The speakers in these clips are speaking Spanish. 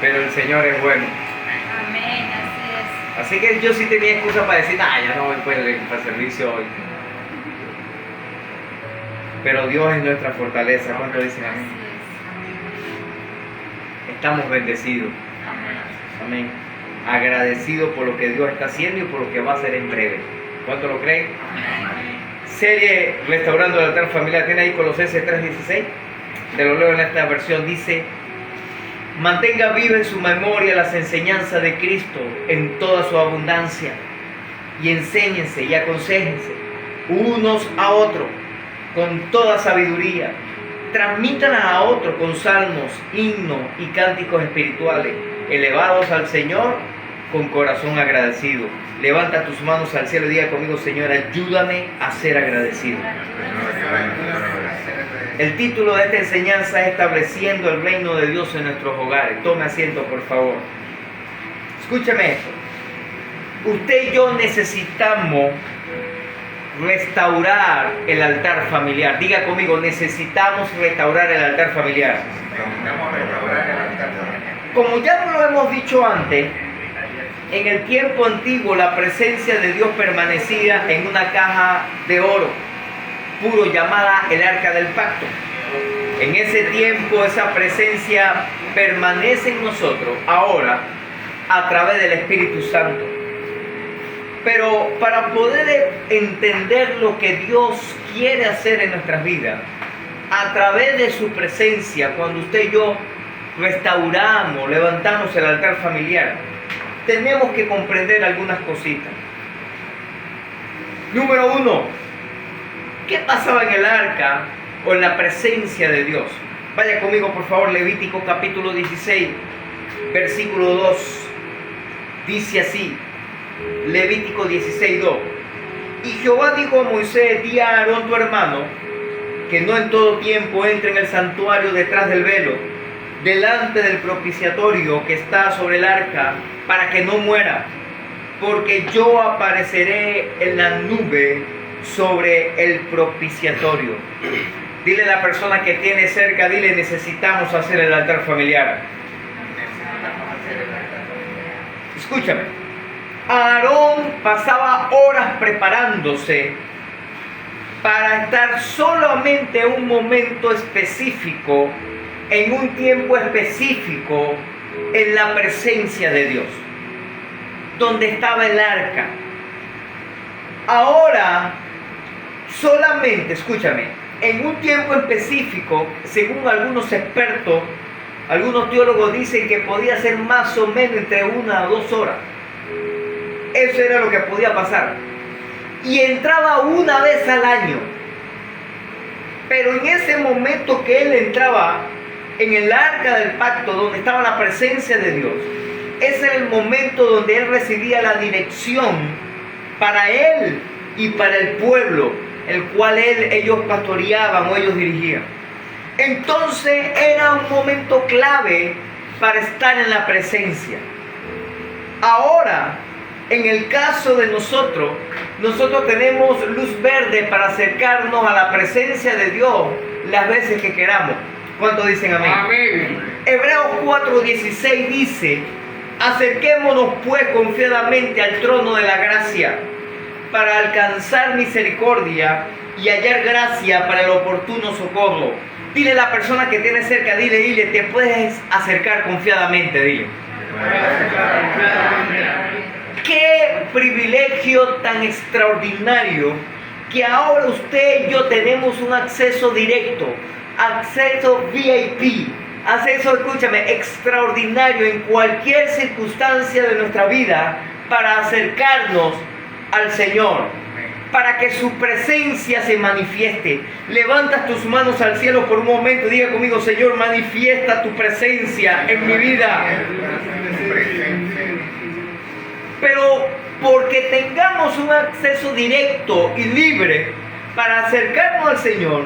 pero el Señor es bueno. Amén, así Así que yo sí tenía excusa para decir, ya no voy para el servicio hoy. Pero Dios es nuestra fortaleza. ¿Cuánto dicen es. amén? Así Estamos bendecidos. es. Amén. Agradecidos por lo que Dios está haciendo y por lo que va a hacer en breve. ¿Cuánto lo creen? Serie Restaurando el Altar Familiar. ¿Tiene ahí Colosenses 3:16? Te lo leo en esta versión. Dice: mantenga viva en su memoria las enseñanzas de Cristo en toda su abundancia, y enséñense y aconséjense unos a otros con toda sabiduría. Transmítanlas a otros con salmos, himnos y cánticos espirituales, elevados al Señor con corazón agradecido. Levanta tus manos al cielo y diga conmigo: Señor, ayúdame a ser agradecido. El título de esta enseñanza es Estableciendo el Reino de Dios en nuestros hogares. Tome asiento, por favor. Escúcheme esto. Usted y yo necesitamos restaurar el altar familiar. Diga conmigo: necesitamos restaurar el altar familiar. Como ya lo hemos dicho antes, en el tiempo antiguo la presencia de Dios permanecía en una caja de oro puro llamada el Arca del Pacto. En ese tiempo esa presencia permanece en nosotros ahora a través del Espíritu Santo. Pero para poder entender lo que Dios quiere hacer en nuestras vidas, a través de su presencia, cuando usted y yo restauramos, levantamos el altar familiar, tenemos que comprender algunas cositas. Número 1, ¿qué pasaba en el arca o en la presencia de Dios? Vaya conmigo, por favor, Levítico capítulo 16, versículo 2. Dice así, Levítico 16:2. Y Jehová dijo a Moisés: di a Aarón tu hermano que no en todo tiempo entre en el santuario detrás del velo, delante del propiciatorio que está sobre el arca, para que no muera, porque yo apareceré en la nube sobre el propiciatorio. Dile a la persona que tiene cerca, dile: necesitamos hacer el altar familiar. Escúchame. Aarón pasaba horas preparándose para estar solamente en un momento específico, en un tiempo específico, en la presencia de Dios, donde estaba el arca. Ahora, solamente, escúchame, en un tiempo específico, según algunos expertos, algunos teólogos dicen que podía ser más o menos entre 1 a 2 horas. Eso era lo que podía pasar. Y entraba una vez al año. Pero en ese momento que él entraba en el arca del pacto, donde estaba la presencia de Dios, ese era el momento donde él recibía la dirección para él y para el pueblo, el cual ellos pastoreaban o ellos dirigían. Entonces era un momento clave para estar en la presencia. Ahora, en el caso de nosotros tenemos luz verde para acercarnos a la presencia de Dios las veces que queramos. ¿Cuántos dicen amén? Amén. Hebreos 4:16 dice: acerquémonos pues confiadamente al trono de la gracia, para alcanzar misericordia y hallar gracia para el oportuno socorro. Dile a la persona que tiene cerca, dile, te puedes acercar confiadamente, dile. Qué privilegio tan extraordinario que ahora usted y yo tenemos un acceso directo, acceso VIP, acceso, escúchame, extraordinario en cualquier circunstancia de nuestra vida para acercarnos al Señor, para que su presencia se manifieste. Levanta tus manos al cielo por un momento y diga conmigo: Señor, manifiesta tu presencia en mi vida. Pero porque tengamos un acceso directo y libre para acercarnos al Señor,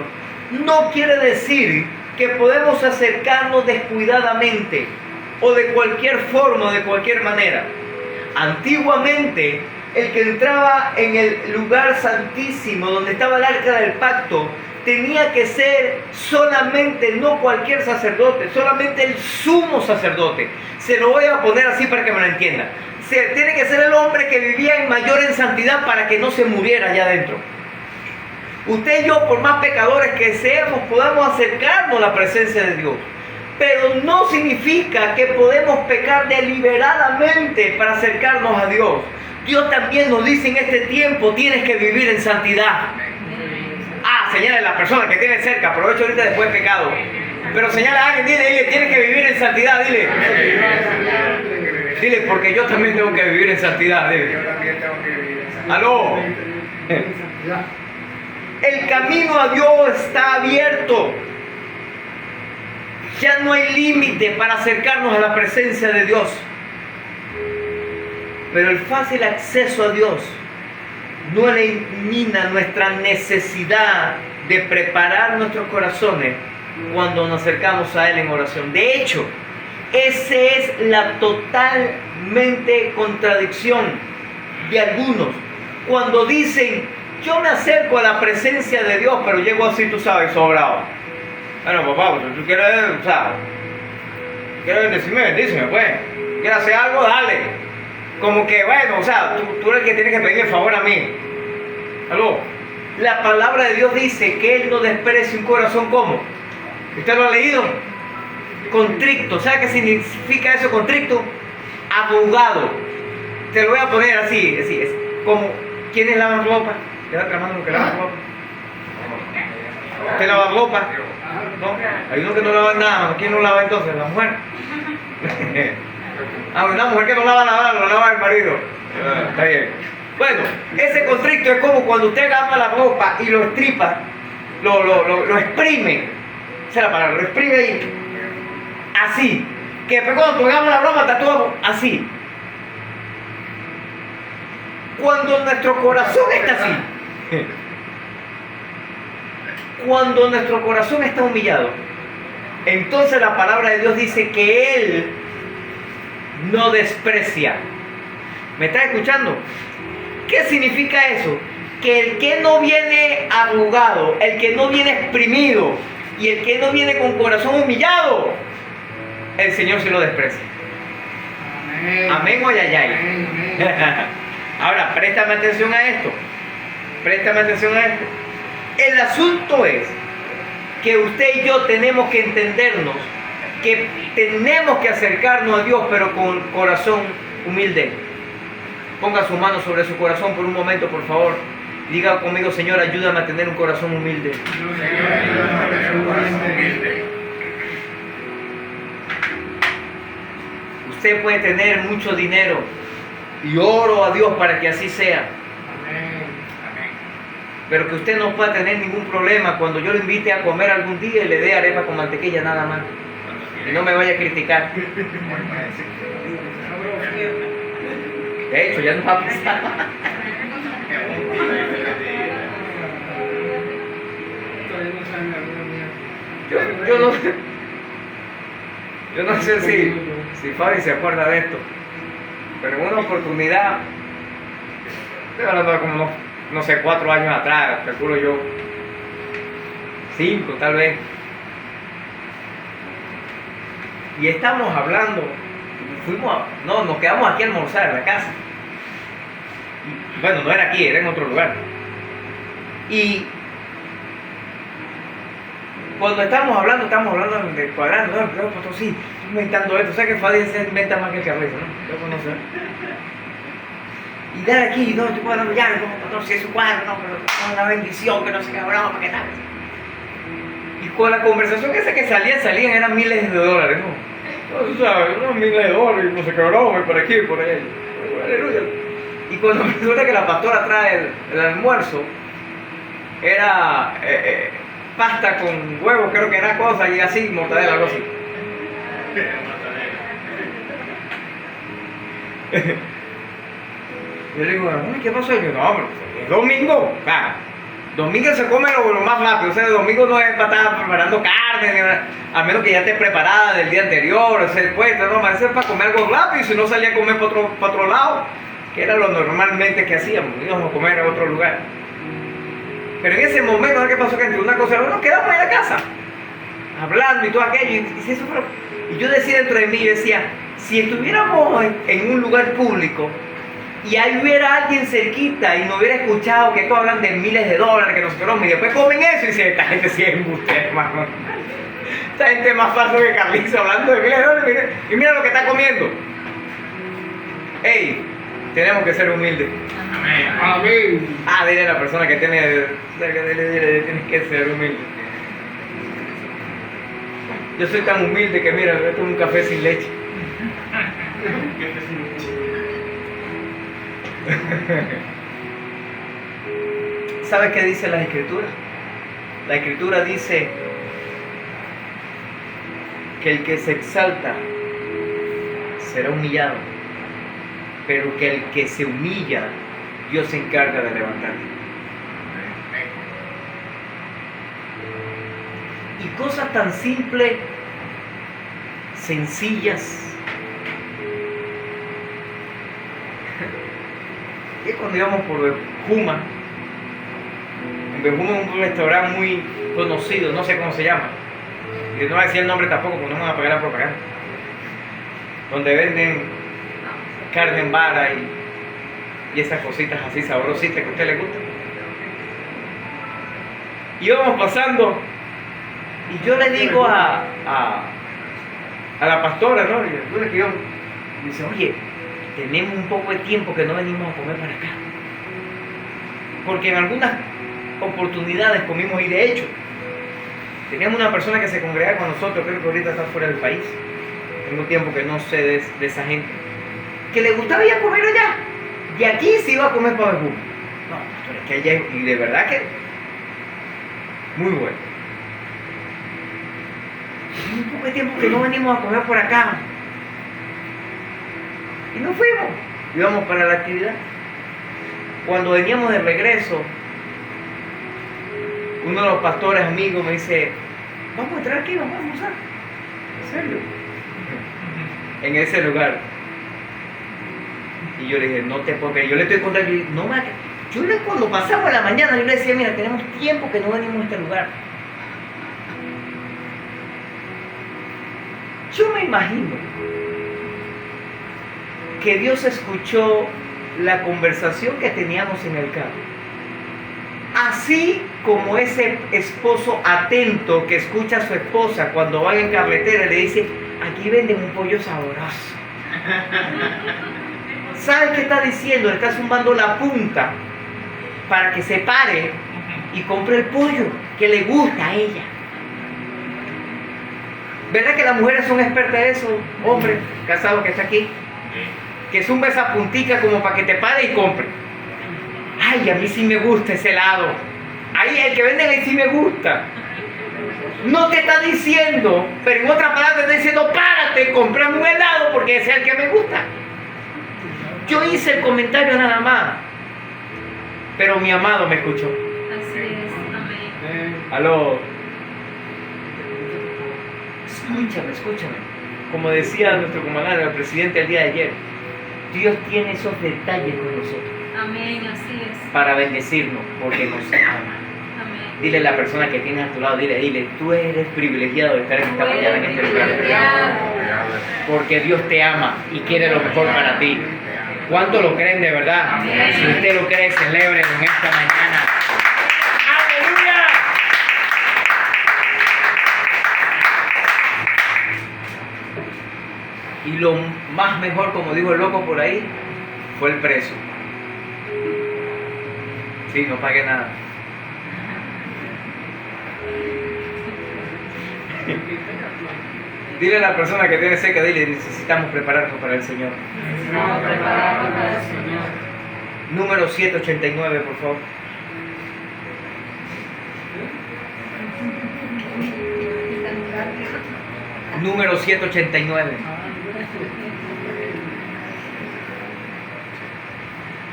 no quiere decir que podemos acercarnos descuidadamente o de cualquier forma o de cualquier manera. Antiguamente, el que entraba en el lugar santísimo donde estaba el arca del pacto tenía que ser solamente, no cualquier sacerdote, solamente el sumo sacerdote. Se lo voy a poner así para que me lo entiendan. Tiene que ser el hombre que vivía en mayor en santidad para que no se muriera allá adentro. Usted y yo, por más pecadores que seamos, podamos acercarnos a la presencia de Dios. Pero no significa que podemos pecar deliberadamente para acercarnos a Dios. Dios también nos dice en este tiempo, tienes que vivir en santidad. Señala a la persona que tiene cerca, aprovecho ahorita después de pecado. Pero señala a alguien, dile, tienes que vivir en santidad, dile. Dile, porque yo también tengo que vivir en santidad, dile. Aló. El camino a Dios está abierto. Ya no hay límite para acercarnos a la presencia de Dios. Pero el fácil acceso a Dios no elimina nuestra necesidad de preparar nuestros corazones cuando nos acercamos a Él en oración. De hecho, esa es la totalmente contradicción de algunos. Cuando dicen, yo me acerco a la presencia de Dios, pero llego así, tú sabes, sobrado. Bueno, papá, pues tú quieres, ¿sabes? ¿Quieres bendecirme? Bendíceme, pues. ¿Quieres hacer algo? Dale. Como que, bueno, o sea, tú eres el que tienes que pedir el favor a mí. ¿Aló? La palabra de Dios dice que Él no desprecia un corazón como. ¿Usted lo ha leído? Contrito. ¿Sabe qué significa eso, contrito? Abogado. Te lo voy a poner así, es como, ¿quiénes lavan ropa? Levanta la mano los que lavan ropa. ¿Usted lava ropa? ¿No? Hay unos que no lavan nada. ¿Quién no lava entonces? ¿La mujer? Una mujer que no lava nada, lo lava el marido. Está bien. Bueno, ese constricto es como cuando usted lava la ropa y lo estripa, lo exprime. Esa es la palabra, lo exprime ahí. Así. Que después cuando pongamos la ropa está todo así. Cuando nuestro corazón está así. Cuando nuestro corazón está humillado, entonces la palabra de Dios dice que Él no desprecia. ¿Me está escuchando? ¿Qué significa eso? Que el que no viene arrugado, el que no viene exprimido y el que no viene con corazón humillado, el Señor se lo desprecia. Amén. Amén o ayayay. Ahora, préstame atención a esto. Préstame atención a esto. El asunto es que usted y yo tenemos que entendernos que tenemos que acercarnos a Dios, pero con corazón humilde. Ponga su mano sobre su corazón por un momento, por favor. Diga conmigo, Señor, ayúdame a tener un corazón humilde. Señor, ayúdame a tener un corazón humilde. Usted puede tener mucho dinero y oro a Dios para que así sea. Pero que usted no pueda tener ningún problema cuando yo lo invite a comer algún día y le dé arepa con mantequilla nada más. Y no me vaya a criticar. De hecho, ya no va a pasar. Yo no sé si Fabi se acuerda de esto, pero en una oportunidad, estoy hablando de como no sé, 4 años atrás, calculo yo, 5 tal vez, y estamos hablando, nos quedamos aquí a almorzar en la casa, y, bueno, no era aquí, era en otro lugar, y cuando estamos hablando de cuadrando, no, sí, inventando esto, o sea que Fadi se inventa más que el cabeza, ¿no? Yo conozco. Y de aquí, no, yo puedo hablar ya, no, si es un cuadro, no, pero con la bendición, que no sé qué, broma, qué tal. Y con la conversación esa que salían eran miles de dólares, ¿no? O sea, unos miles de dólares, no sé qué, broma, y por aquí, y por allá. Aleluya. Y cuando resulta que la pastora trae el almuerzo, era pasta con huevos, creo que era cosa, y así, mortadela, algo así. Yo le digo, ¿qué pasó? Yo, no, pero es domingo. Domingo se come lo más rápido. O sea, el domingo no es para estar preparando carne, a menos que ya esté preparada del día anterior. O sea, pues, no, es para comer algo rápido. Y si no salía a comer para otro lado, que era lo normalmente que hacíamos, íbamos a comer a otro lugar. Pero en ese momento, ¿sabes qué pasó? Que entre una cosa y otra, nos quedamos en la casa, hablando y todo aquello. Y yo decía dentro de mí, yo decía, si estuviéramos en un lugar público y ahí hubiera alguien cerquita y nos hubiera escuchado que todos hablan de miles de dólares, que nosotros, y después comen eso y dicen, esta gente sí es embuste, hermano. Esta gente es más falso que Carlizo hablando de miles de dólares y mira lo que está comiendo. Ey, tenemos que ser humildes. Amén. Dile a la persona que tiene, dile, tienes que ser humilde. Yo soy tan humilde que mira, yo tomo un café sin leche. ¿Sabes qué dice la Escritura? La Escritura dice que el que se exalta será humillado, pero que el que se humilla, Dios se encarga de levantar. Y cosas tan simples, sencillas. Y cuando íbamos por Bejuma, en Bejuma es un restaurante muy conocido, no sé cómo se llama. Y no voy a decir el nombre tampoco, porque no me van a pagar la propaganda. Donde venden carne en vara y esas cositas así sabrositas que a usted le gustan. Y íbamos pasando y yo le digo a la pastora, ¿no? Y que yo, me dice, oye, tenemos un poco de tiempo que no venimos a comer para acá. Porque en algunas oportunidades comimos, y de hecho, teníamos una persona que se congregaba con nosotros, creo que ahorita está fuera del país. Tengo tiempo que no sé de esa gente. Que le gustaba ir a comer allá. De aquí se iba a comer para Bejuma. No, pero es que allá, y de verdad que muy bueno. Un poco de tiempo que no venimos a comer por acá. Y nos fuimos. Íbamos para la actividad. Cuando veníamos de regreso, uno de los pastores amigos me dice, vamos a entrar aquí, vamos a almorzar. ¿En serio? En ese lugar. Y yo le dije, no te puedo creer. Yo le estoy contando, no me... cuando pasamos la mañana, yo le decía, mira, tenemos tiempo que no venimos a este lugar. Yo me imagino que Dios escuchó la conversación que teníamos en el carro. Así como ese esposo atento que escucha a su esposa cuando va en carretera y le dice, aquí venden un pollo sabroso. ¿Sabes qué está diciendo? Le está zumbando la punta para que se pare y compre el pollo que le gusta a ella. ¿Verdad que las mujeres son expertas en eso? Hombre casado que está aquí, que zumba esa puntica como para que te pare y compre. Ay, a mí sí me gusta ese helado. Ahí el que venden ahí sí me gusta. No te está diciendo, pero en otra palabra te está diciendo, párate, comprame un helado porque ese es el que me gusta. Yo hice el comentario nada más, pero mi amado me escuchó. Así es, amén. Aló. Escúchame. Como decía nuestro comandante, el presidente el día de ayer, Dios tiene esos detalles con nosotros. Amén, así es. Para bendecirnos, porque nos ama. Amén. Dile a la persona que tienes a tu lado, dile, tú eres privilegiado de estar en esta mañana en este lugar. Porque Dios te ama y quiere lo mejor para ti. ¿Cuánto lo creen de verdad? Amén. Si usted lo cree, celébrelo en esta mañana. ¡Aleluya! Y lo más mejor, como dijo el loco por ahí, fue el precio. Sí, no pagué nada. Dile a la persona que tiene seca, dile, necesitamos prepararnos para el Señor. Necesitamos prepararnos para el Señor. Número 789, por favor. Número 789.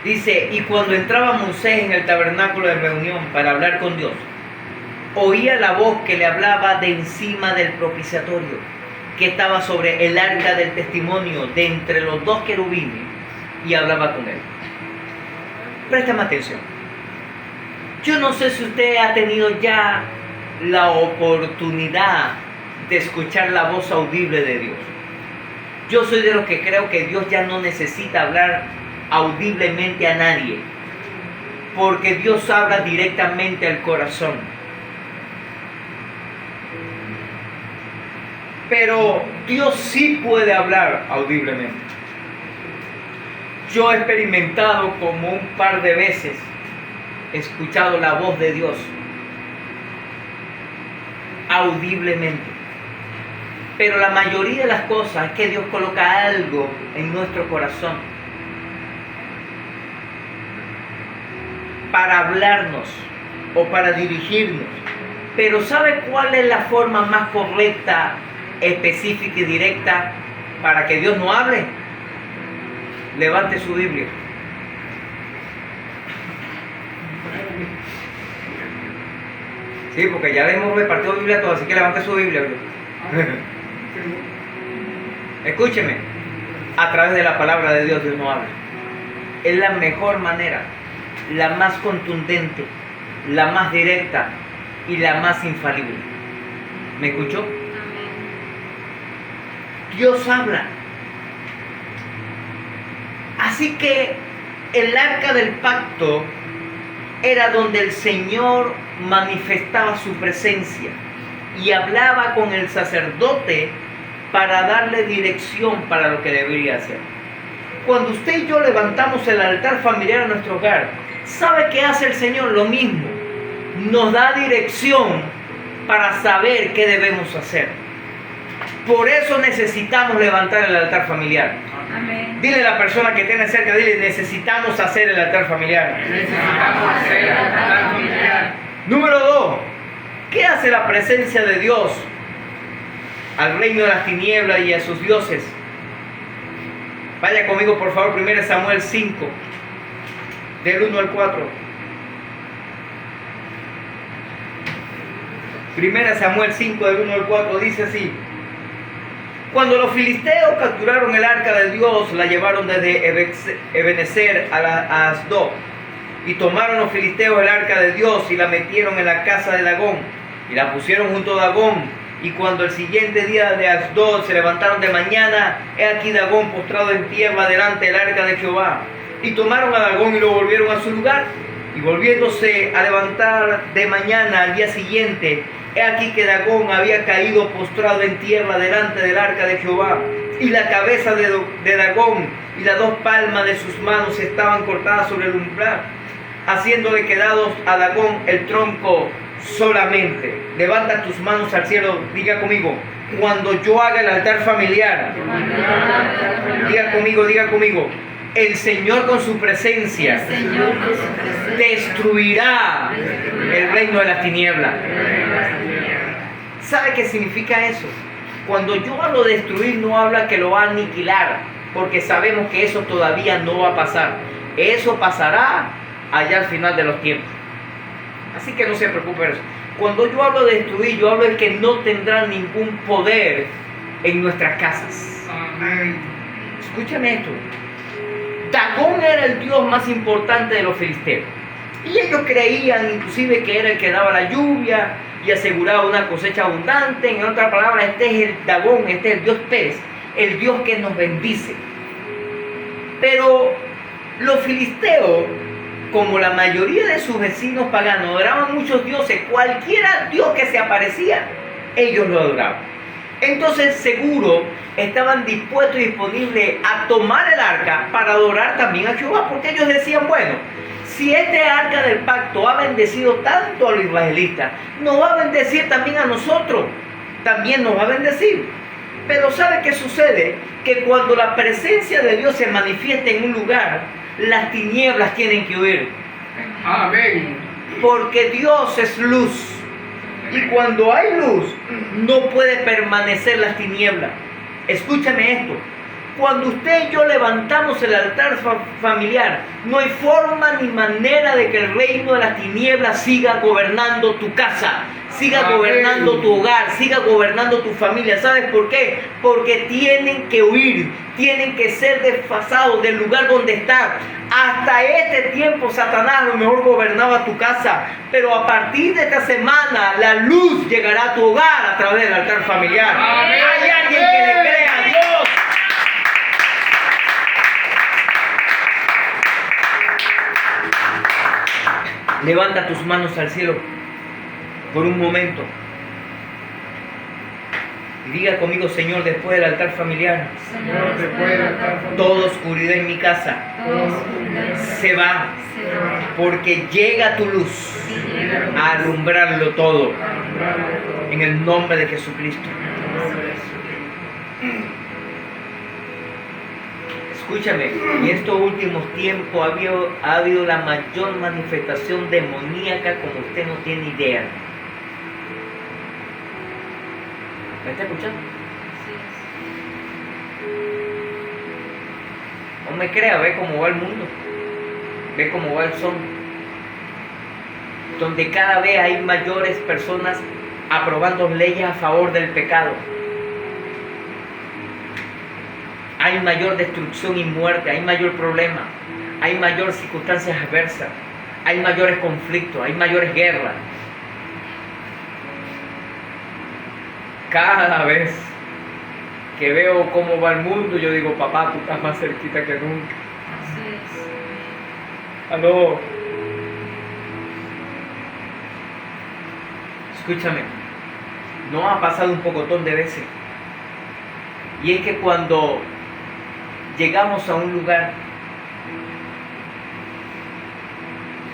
Dice, y cuando entraba Moisés en el tabernáculo de reunión para hablar con Dios, oía la voz que le hablaba de encima del propiciatorio, que estaba sobre el arca del testimonio, de entre los dos querubines, y hablaba con él. Préstame atención. Yo no sé si usted ha tenido ya la oportunidad de escuchar la voz audible de Dios. Yo soy de los que creo que Dios ya no necesita hablar audiblemente a nadie, porque Dios habla directamente al corazón. Pero Dios sí puede hablar audiblemente. Yo he experimentado como un par de veces, he escuchado la voz de Dios audiblemente. Pero la mayoría de las cosas es que Dios coloca algo en nuestro corazón para hablarnos o para dirigirnos. Pero ¿sabe cuál es la forma más correcta, específica y directa para que Dios no hable? Levante su Biblia. Sí, porque ya le hemos repartido Biblia a todos, así que levante su Biblia. Escúcheme, a través de la palabra de Dios, Dios no habla. Es la mejor manera, la más contundente, la más directa y la más infalible. ¿Me escuchó? Amén. Dios habla. Así que el arca del pacto era donde el Señor manifestaba su presencia y hablaba con el sacerdote para darle dirección para lo que debería hacer. Cuando usted y yo levantamos el altar familiar a nuestro hogar, ¿sabe qué hace el Señor? Lo mismo. Nos da dirección para saber qué debemos hacer. Por eso necesitamos levantar el altar familiar. Amén. Dile a la persona que tiene cerca, dile, necesitamos hacer el altar familiar. Necesitamos hacer el altar familiar. Número 2. ¿Qué hace la presencia de Dios al reino de las tinieblas y a sus dioses? Vaya conmigo por favor, 1 Samuel 5, del 1 al 4. 1 Samuel 5, del 1 al 4, dice así: Cuando los filisteos capturaron el arca de Dios, la llevaron desde Ebenezer a Asdod. Y tomaron los filisteos el arca de Dios y la metieron en la casa de Dagón. Y la pusieron junto a Dagón. Y cuando el siguiente día de Asdod se levantaron de mañana, he aquí Dagón postrado en tierra delante del arca de Jehová. Y tomaron a Dagón y lo volvieron a su lugar. Y volviéndose a levantar de mañana al día siguiente, he aquí que Dagón había caído postrado en tierra delante del arca de Jehová. Y la cabeza de Dagón y las dos palmas de sus manos estaban cortadas sobre el umbral, haciéndole quedados a Dagón el tronco solamente. Levanta tus manos al cielo, diga conmigo: cuando yo haga el altar familiar, diga conmigo, el Señor con su presencia destruirá el reino de las tinieblas. ¿Sabe qué significa eso? Cuando yo hablo de destruir, no habla que lo va a aniquilar, porque sabemos que eso todavía no va a pasar. Eso pasará allá al final de los tiempos. Así que no se preocupe por eso. Cuando yo hablo de destruir, yo hablo de que no tendrán ningún poder en nuestras casas. Amén. Escúchame esto. Dagón era el dios más importante de los filisteos. Y ellos creían inclusive que era el que daba la lluvia y aseguraba una cosecha abundante. En otras palabras, este es el Dagón, este es el dios Pérez, el dios que nos bendice. Pero los filisteos, como la mayoría de sus vecinos paganos, adoraban muchos dioses. Cualquiera dios que se aparecía, ellos lo adoraban. Entonces seguro estaban dispuestos y disponibles a tomar el arca para adorar también a Jehová, porque ellos decían, bueno, si este arca del pacto ha bendecido tanto a los israelitas, nos va a bendecir también a nosotros, también nos va a bendecir. Pero ¿sabe qué sucede? Que cuando la presencia de Dios se manifiesta en un lugar, las tinieblas tienen que huir. Amén. Porque Dios es luz. Y cuando hay luz, no puede permanecer las tinieblas. Escúchame esto. Cuando usted y yo levantamos el altar familiar, no hay forma ni manera de que el reino de las tinieblas siga gobernando tu casa, siga Amén. gobernando tu hogar, siga gobernando tu familia. ¿Sabes por qué? Porque tienen que huir, tienen que ser desfasados del lugar donde están. Hasta este tiempo Satanás a lo mejor gobernaba tu casa, pero a partir de esta semana la luz llegará a tu hogar a través del altar familiar. Amén. Hay alguien que le crea a Dios. Levanta tus manos al cielo por un momento y diga conmigo: Señor, después del altar familiar, Señor, después del altar familiar, toda oscuridad en mi casa toda oscuridad se va, se va, porque llega tu luz y llega a alumbrarlo todo, alumbrarlo todo. en el nombre de Jesucristo. En el nombre de Jesucristo. Escúchame, en estos últimos tiempos ha habido la mayor manifestación demoníaca como usted no tiene idea. ¿Me está escuchando? Así es. No me crea, ve cómo va el mundo, ve cómo va el son, donde cada vez hay mayores personas aprobando leyes a favor del pecado. Hay mayor destrucción y muerte, hay mayor problema, hay mayor circunstancias adversas, hay mayores conflictos, hay mayores guerras. Cada vez que veo cómo va el mundo, yo digo: papá, tú estás más cerquita que nunca. Así es. Aló. Escúchame, no ha pasado un pocotón de veces. Y es que cuando llegamos a un lugar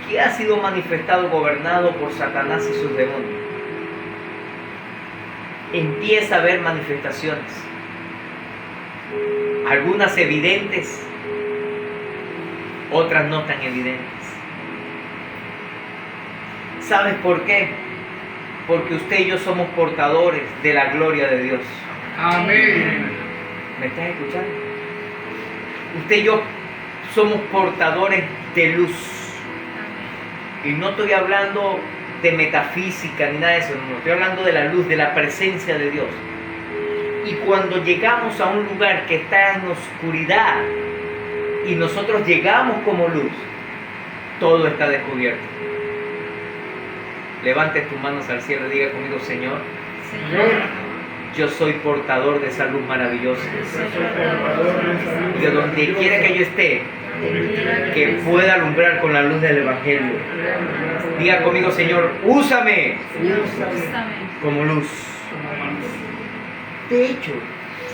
que ha sido manifestado, gobernado por Satanás y sus demonios, empieza a haber manifestaciones, algunas evidentes, otras no tan evidentes. ¿Sabes por qué? Porque usted y yo somos portadores de la gloria de Dios. Amén. ¿Me estás escuchando? Usted y yo somos portadores de luz. Y no estoy hablando de metafísica ni nada de eso, no, estoy hablando de la luz, de la presencia de Dios. Y cuando llegamos a un lugar que está en oscuridad y nosotros llegamos como luz, todo está descubierto. Levante tus manos al cielo y diga conmigo: Señor, Señor, yo soy portador de esa luz maravillosa. Y de donde quiera que yo esté, que pueda alumbrar con la luz del Evangelio. Diga conmigo: Señor, úsame úsame. como luz. De hecho,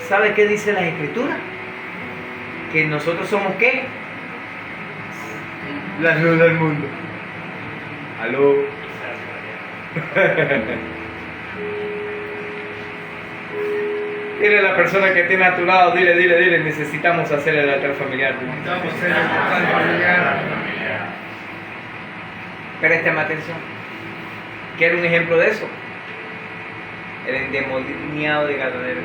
¿sabe qué dice la Escritura? Que nosotros somos ¿qué? La luz del mundo. Aló. Dile a la persona que tiene a tu lado, dile, necesitamos hacer el altar familiar. Necesitamos ser el altar familiar. Préstame atención. ¿Quiere un ejemplo de eso? El endemoniado de Gadareno.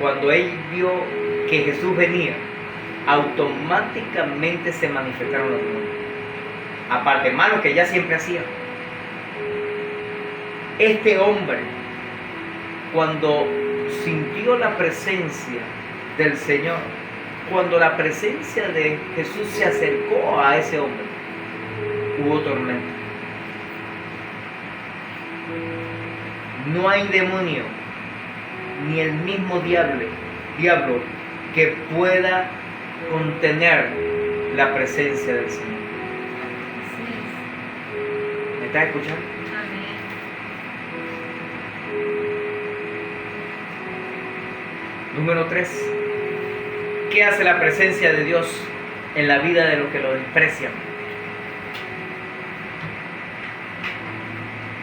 Cuando él vio que Jesús venía, automáticamente se manifestaron los demonios. Aparte, malo que ya siempre hacía. Este hombre, cuando sintió la presencia del Señor, cuando la presencia de Jesús se acercó a ese hombre, hubo tormenta. No hay demonio, ni el mismo diablo que pueda contener la presencia del Señor. Así es. ¿Me estás escuchando? Amén. Número 3. ¿Qué hace la presencia de Dios en la vida de los que lo desprecian?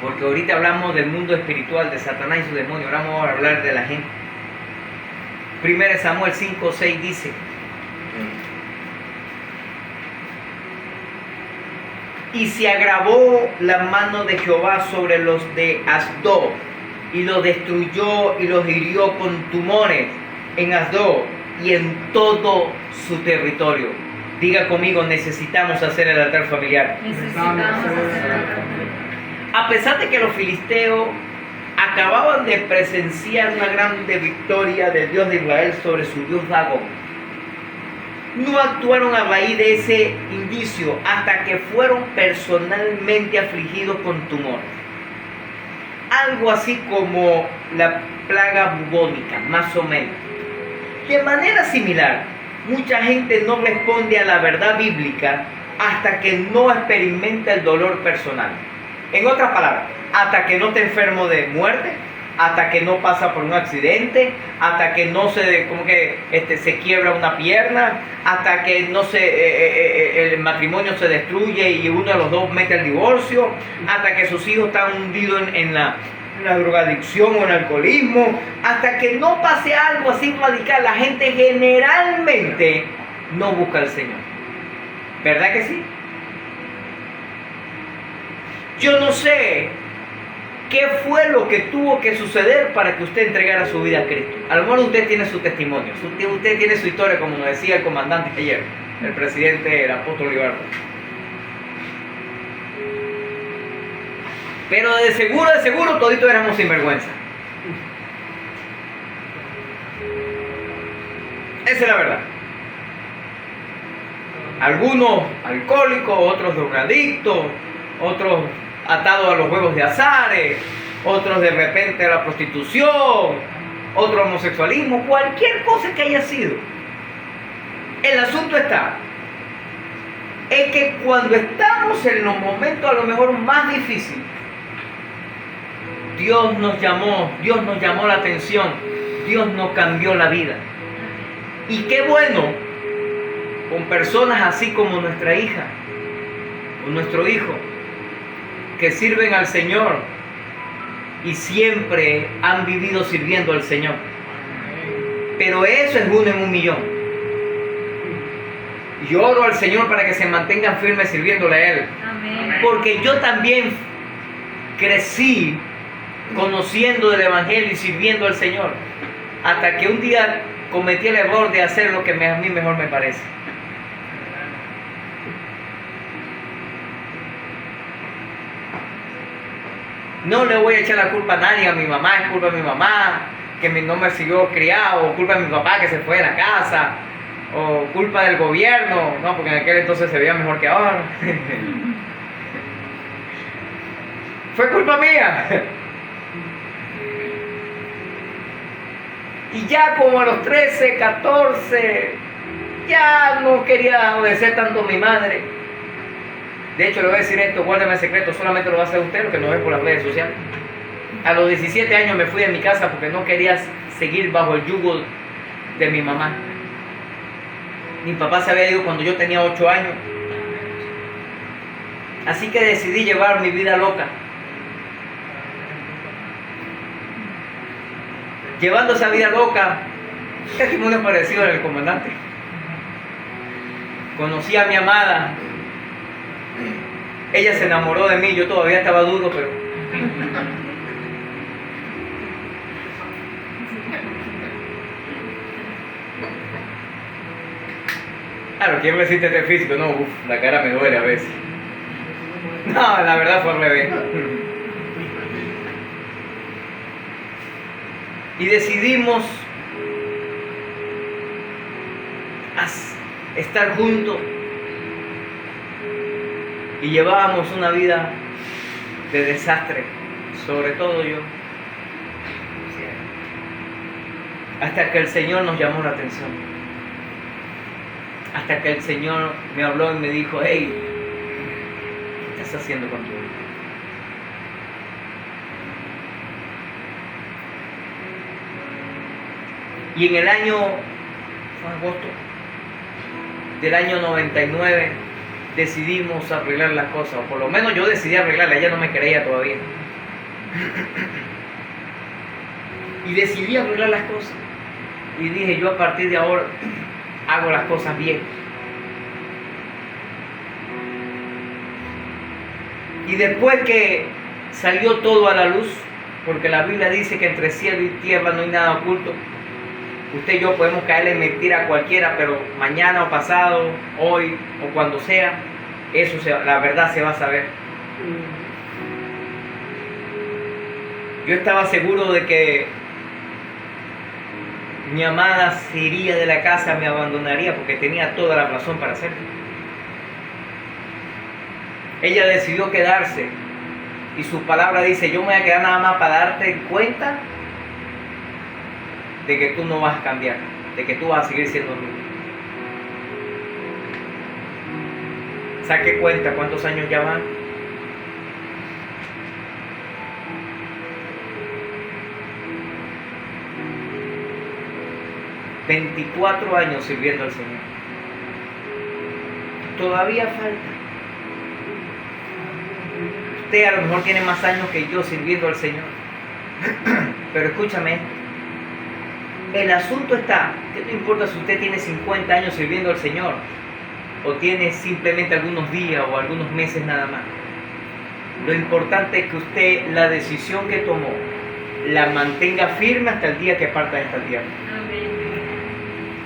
Porque ahorita hablamos del mundo espiritual, de Satanás y su demonio. Ahora vamos a hablar de la gente. 1 Samuel 5:6 dice: y se agravó la mano de Jehová sobre los de Asdod, y los destruyó y los hirió con tumores en Asdod, y en todo su territorio. Diga conmigo, necesitamos hacer el altar familiar. Necesitamos hacer el altar. A pesar de que los filisteos acababan de presenciar una grande victoria del Dios de Israel sobre su Dios Dagón, no actuaron a raíz de ese indicio hasta que fueron personalmente afligidos con tumores. Algo así como la plaga bubónica, más o menos. De manera similar, mucha gente no responde a la verdad bíblica hasta que no experimenta el dolor personal. En otras palabras, hasta que no esté enfermo de muerte, hasta que no pasa por un accidente, hasta que no se quiebra una pierna, hasta que no el matrimonio se destruye y uno de los dos mete el divorcio, hasta que sus hijos están hundidos en la drogadicción o en el alcoholismo, hasta que no pase algo así radical, la gente generalmente no busca al Señor. ¿Verdad que sí? Yo no sé qué fue lo que tuvo que suceder para que usted entregara su vida a Cristo. A lo mejor usted tiene su testimonio, usted tiene su historia, como nos decía el comandante ayer, el presidente, el apóstol Libardo. Pero de seguro, toditos éramos sinvergüenza. Esa es la verdad. Algunos alcohólicos, otros drogadictos, otros atados a los juegos de azares, otros de repente a la prostitución, otro homosexualismo, cualquier cosa que haya sido. El asunto está en que cuando estamos en los momentos a lo mejor más difíciles, Dios nos llamó la atención, Dios nos cambió la vida. Y qué bueno con personas así como nuestra hija o nuestro hijo, que sirven al Señor y siempre han vivido sirviendo al Señor. Pero eso es uno en un millón. Y oro al Señor para que se mantengan firmes sirviéndole a Él. Amén. Porque yo también crecí conociendo del Evangelio y sirviendo al Señor, hasta que un día cometí el error de hacer lo que a mí mejor me parece. No le voy a echar la culpa a nadie, a mi mamá, es culpa de mi mamá, que no me siguió criado, o culpa de mi papá que se fue de la casa, o culpa del gobierno, no, porque en aquel entonces se veía mejor que ahora. Fue culpa mía. Y ya como a los 13, 14, ya no quería obedecer tanto a mi madre. De hecho, le voy a decir esto, guárdame el secreto, solamente lo va a hacer usted, lo que no ve por las redes sociales. A los 17 años me fui de mi casa porque no quería seguir bajo el yugo de mi mamá. Mi papá se había ido cuando yo tenía 8 años. Así que decidí llevar mi vida loca. Llevando esa vida loca, testimonio parecido al comandante. Conocí a mi amada. Ella se enamoró de mí, yo todavía estaba duro, pero... Claro, ¿quién resiste este físico? No, la cara me duele a veces. No, la verdad fue al revés. Y decidimos estar juntos. Y llevábamos una vida de desastre, sobre todo yo. Hasta que el Señor nos llamó la atención. Hasta que el Señor me habló y me dijo, hey, ¿qué estás haciendo con tu vida? Y en el año, fue agosto, del año 99, decidimos arreglar las cosas, o por lo menos yo decidí arreglarla, ella no me creía todavía. Y decidí arreglar las cosas. Y dije, yo a partir de ahora hago las cosas bien. Y después que salió todo a la luz, porque la Biblia dice que entre cielo y tierra no hay nada oculto, Usted y yo podemos caerle en mentira a cualquiera, pero mañana o pasado, hoy o cuando sea, la verdad se va a saber. Yo estaba seguro de que mi amada se iría de la casa, me abandonaría, porque tenía toda la razón para hacerlo. Ella decidió quedarse y su palabra dice: yo me voy a quedar nada más para darte cuenta de que tú no vas a cambiar, de que tú vas a seguir siendo mío. Saque cuenta cuántos años ya van. 24 años sirviendo al Señor. Todavía falta. Usted a lo mejor tiene más años que yo sirviendo al Señor. Pero escúchame esto. El asunto está, que no importa si usted tiene 50 años sirviendo al Señor o tiene simplemente algunos días o algunos meses nada más. Lo importante es que usted la decisión que tomó la mantenga firme hasta el día que parta de esta tierra.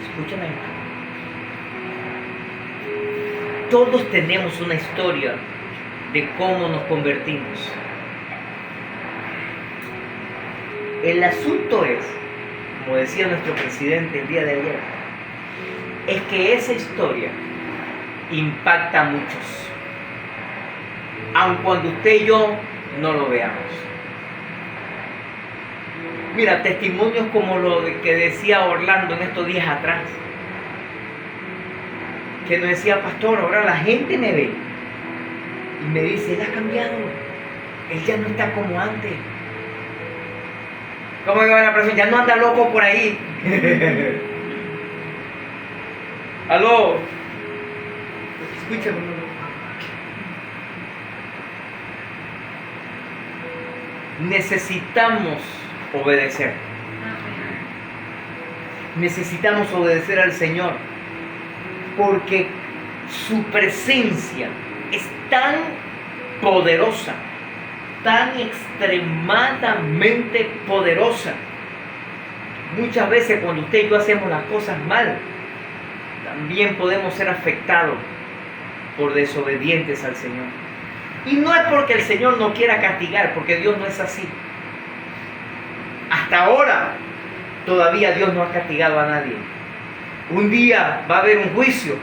Escúchame esto. Todos tenemos una historia de cómo nos convertimos. El asunto es, como decía nuestro presidente el día de ayer, es que esa historia impacta a muchos, aun cuando usted y yo no lo veamos. Mira, testimonios como lo que decía Orlando en estos días atrás, que nos decía: pastor, ahora la gente me ve y me dice: él ha cambiado, él ya no está como antes. ¿Cómo que va la persona? Ya no anda loco por ahí. Aló. Escúchame. Necesitamos obedecer. Necesitamos obedecer al Señor, porque su presencia es tan poderosa, tan extremadamente poderosa. Muchas veces cuando usted y yo hacemos las cosas mal, también podemos ser afectados por desobedientes al Señor. Y no es porque el Señor no quiera castigar, porque Dios no es así. Hasta ahora todavía Dios no ha castigado a nadie. Un día va a haber un juicio,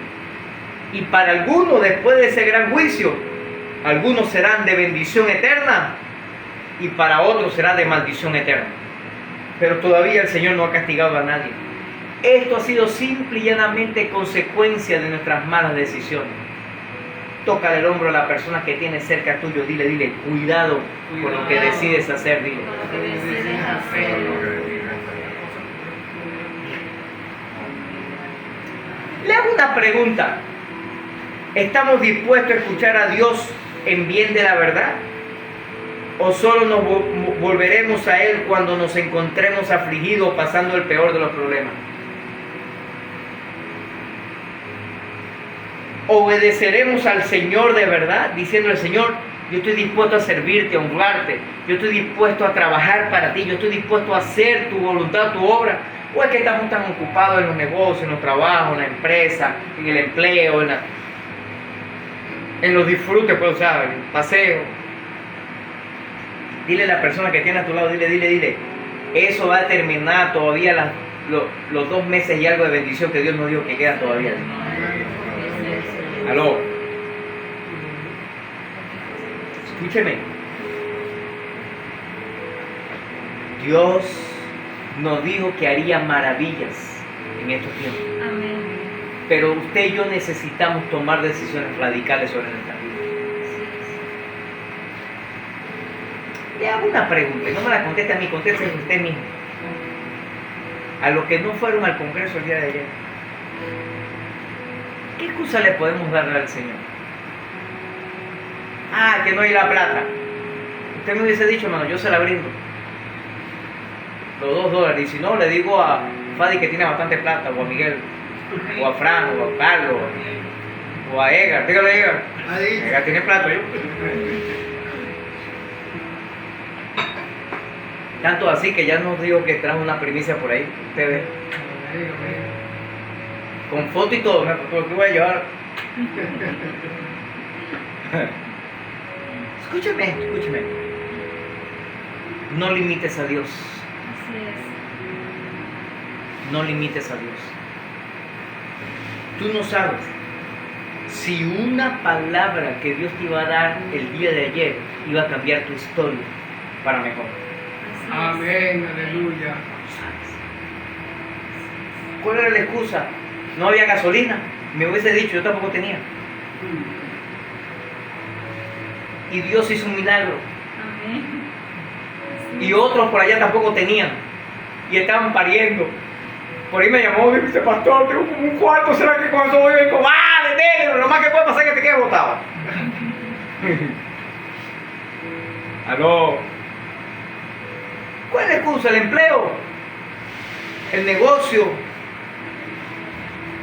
y para algunos, después de ese gran juicio, algunos serán de bendición eterna y para otros será de maldición eterna. Pero todavía el Señor no ha castigado a nadie. Esto ha sido simple y llanamente consecuencia de nuestras malas decisiones. Toca el hombro a la persona que tiene cerca tuyo, dile, cuidado con lo que decides hacer, dile. Le hago una pregunta. ¿Estamos dispuestos a escuchar a Dios en bien de la verdad? ¿O solo nos volveremos a Él cuando nos encontremos afligidos, pasando el peor de los problemas? ¿Obedeceremos al Señor de verdad, diciéndole: Señor, yo estoy dispuesto a servirte, a honrarte, yo estoy dispuesto a trabajar para ti, yo estoy dispuesto a hacer tu voluntad, tu obra? ¿O es que estamos tan ocupados en los negocios, en los trabajos, en la empresa, en el empleo, en los disfrutes, pues, ¿sabes? El paseo. Dile a la persona que tiene a tu lado, dile, eso va a terminar todavía los 2 meses y algo de bendición que Dios nos dio que quedan todavía. Aló. Escúcheme. Dios nos dijo que haría maravillas en estos tiempos. Amén. Pero usted y yo necesitamos tomar decisiones radicales sobre nuestra vida. Le hago una pregunta, y no me la conteste a mí, conteste a usted mismo. A los que no fueron al Congreso el día de ayer, ¿qué excusa le podemos darle al Señor? Ah, que no hay la plata. Usted me hubiese dicho: hermano, yo se la brindo. Los $2. Y si no, le digo a Fadi que tiene bastante plata, o a Miguel, o a Fran, o a Carlos, o a Edgar. Dígale a Edgar. Edgar tiene plata, yo. Tanto así que ya nos dijo que trajo una primicia por ahí. Ustedes. Con foto y todo, ¿no? Porque voy a llevar. Escúcheme. No limites a Dios. Así es. No limites a Dios. Tú no sabes si una palabra que Dios te iba a dar el día de ayer iba a cambiar tu historia para mejor. Así es. Amén, aleluya. No sabes. ¿Cuál era la excusa? No había gasolina. Me hubiese dicho, yo tampoco tenía. Y Dios hizo un milagro. Amén. Así Y otros por allá tampoco tenían. Y estaban pariendo. Por ahí me llamó y dice, pastor, tengo como un cuarto, ¿será que con eso voy? Y digo, vale, dele, lo más que puede pasar es que te quedes botado. Aló. ¿Cuál es la excusa? ¿El empleo? ¿El negocio?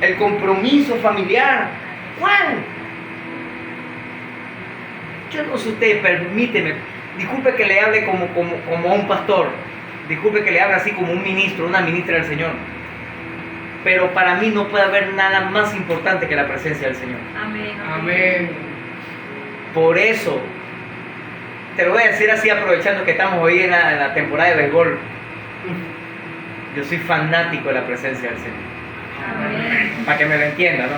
¿El compromiso familiar? ¿Cuál? Yo no sé usted, permíteme. Disculpe que le hable como a un pastor. Disculpe que le hable así como un ministro, una ministra del Señor. Pero para mí no puede haber nada más importante que la presencia del Señor. Amén. Amén. Por eso, te lo voy a decir así aprovechando que estamos hoy en la temporada de béisbol. Yo soy fanático de la presencia del Señor. Amén. Para que me lo entienda, ¿no?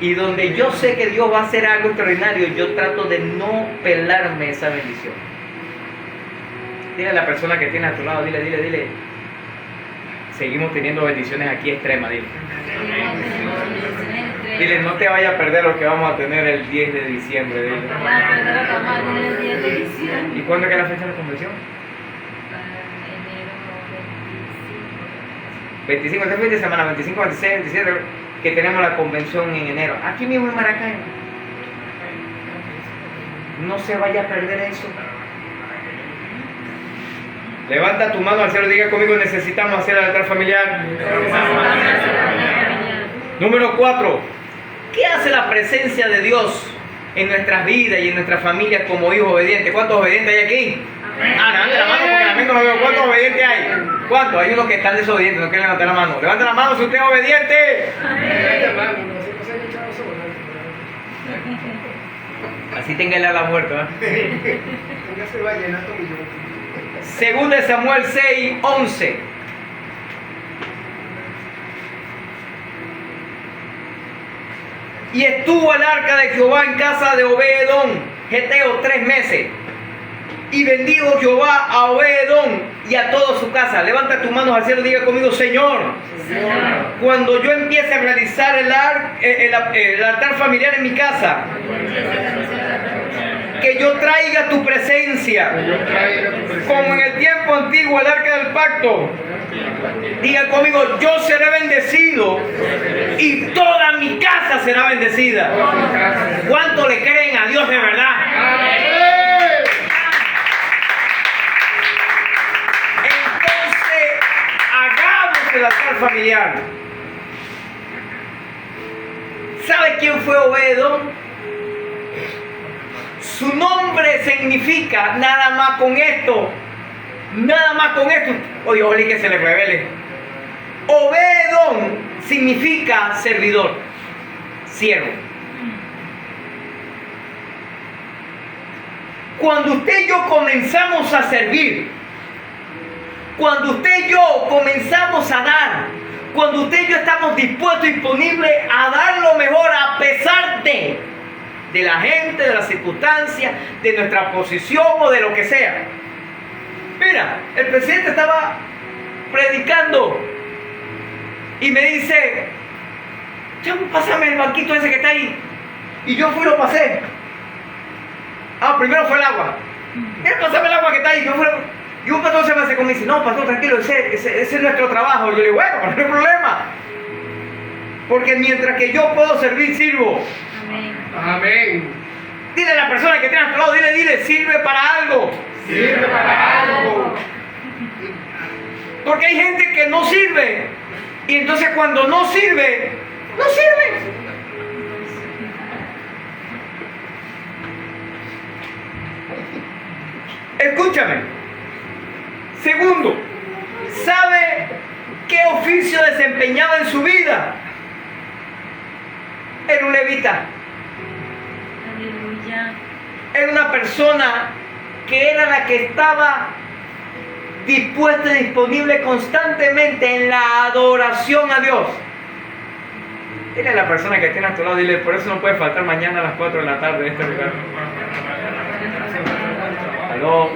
Y donde yo sé que Dios va a hacer algo extraordinario, yo trato de no pelarme esa bendición. Dile a la persona que tiene a tu lado, dile. Seguimos teniendo bendiciones aquí extremas, dile. Dile, no te vayas a perder lo que vamos a tener el 10 de diciembre, dile. ¿Y cuándo es que es la fecha de la convención? 25, este fin de semana, 25, 26, 27, que tenemos la convención en enero. Aquí mismo en Maracaibo. No se vaya a perder eso. Levanta tu mano al cielo y diga conmigo, necesitamos hacer el altar familiar. Número 4. ¿Qué hace la presencia de Dios en nuestras vidas y en nuestras familias como hijos obedientes? ¿Cuántos obedientes hay aquí? Levanta la mano porque a mí no lo veo. ¿Cuántos obedientes hay? ¿Cuántos? Hay unos que están desobedientes, no quieren levantar la mano. Levanta la mano si usted es obediente. Así tenga el ala muerto, ¿eh? Segunda de Samuel 6:11. Y estuvo el arca de Jehová en casa de Obed-edom, Geteo, 3 meses. Y bendijo Jehová a Obed-edom y a toda su casa. Levanta tus manos al cielo y diga conmigo, Señor, cuando yo empiece a realizar el altar familiar en mi casa, que yo traiga tu presencia, como en el tiempo antiguo el arca del pacto. Diga conmigo, yo seré bendecido y toda mi casa será bendecida. ¿Cuánto le creen a Dios de verdad? Entonces, hagamos el altar familiar. ¿Sabe quién fue Obed-edom? Su nombre significa nada más con esto. Oye, ojalá que se le revele. Obed-edom significa servidor, siervo. Cuando usted y yo comenzamos a servir, cuando usted y yo comenzamos a dar, cuando usted y yo estamos dispuestos y disponibles a dar lo mejor a pesar de la gente, de las circunstancias, de nuestra posición o de lo que sea. Mira, el presidente estaba predicando y me dice, chamo, pásame el banquito ese que está ahí. Y yo fui y lo pasé. Primero fue el agua. Mira, pásame el agua que está ahí. Y un pastor se me acercó y me dice, no, pastor, tranquilo, ese es nuestro trabajo. Y yo le digo, bueno, no hay problema. Porque mientras que yo puedo servir, sirvo. Amén. Dile a la persona que tiene a tu lado, dile, sirve para algo. Sirve para algo. Porque hay gente que no sirve. Y entonces cuando no sirve, no sirve. Escúchame. Segundo, ¿sabe ¿Qué oficio desempeñaba en su vida? Era un levita. Aleluya. Era una persona que era la que estaba dispuesta y disponible constantemente en la adoración a Dios. Dile a la persona que tiene a tu lado, dile, por eso no puede faltar mañana a las 4 de la tarde en este lugar. ¿Aló?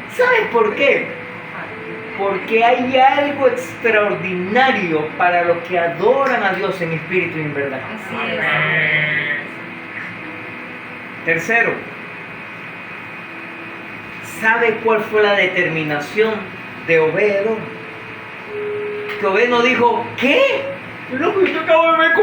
¿Sabes por qué? Porque hay algo extraordinario para los que adoran a Dios en espíritu y en verdad. Así es. Tercero, ¿sabe cuál fue la determinación de Obed-Edom? Que Obed no dijo, ¿qué? Loco, yo acabo de ver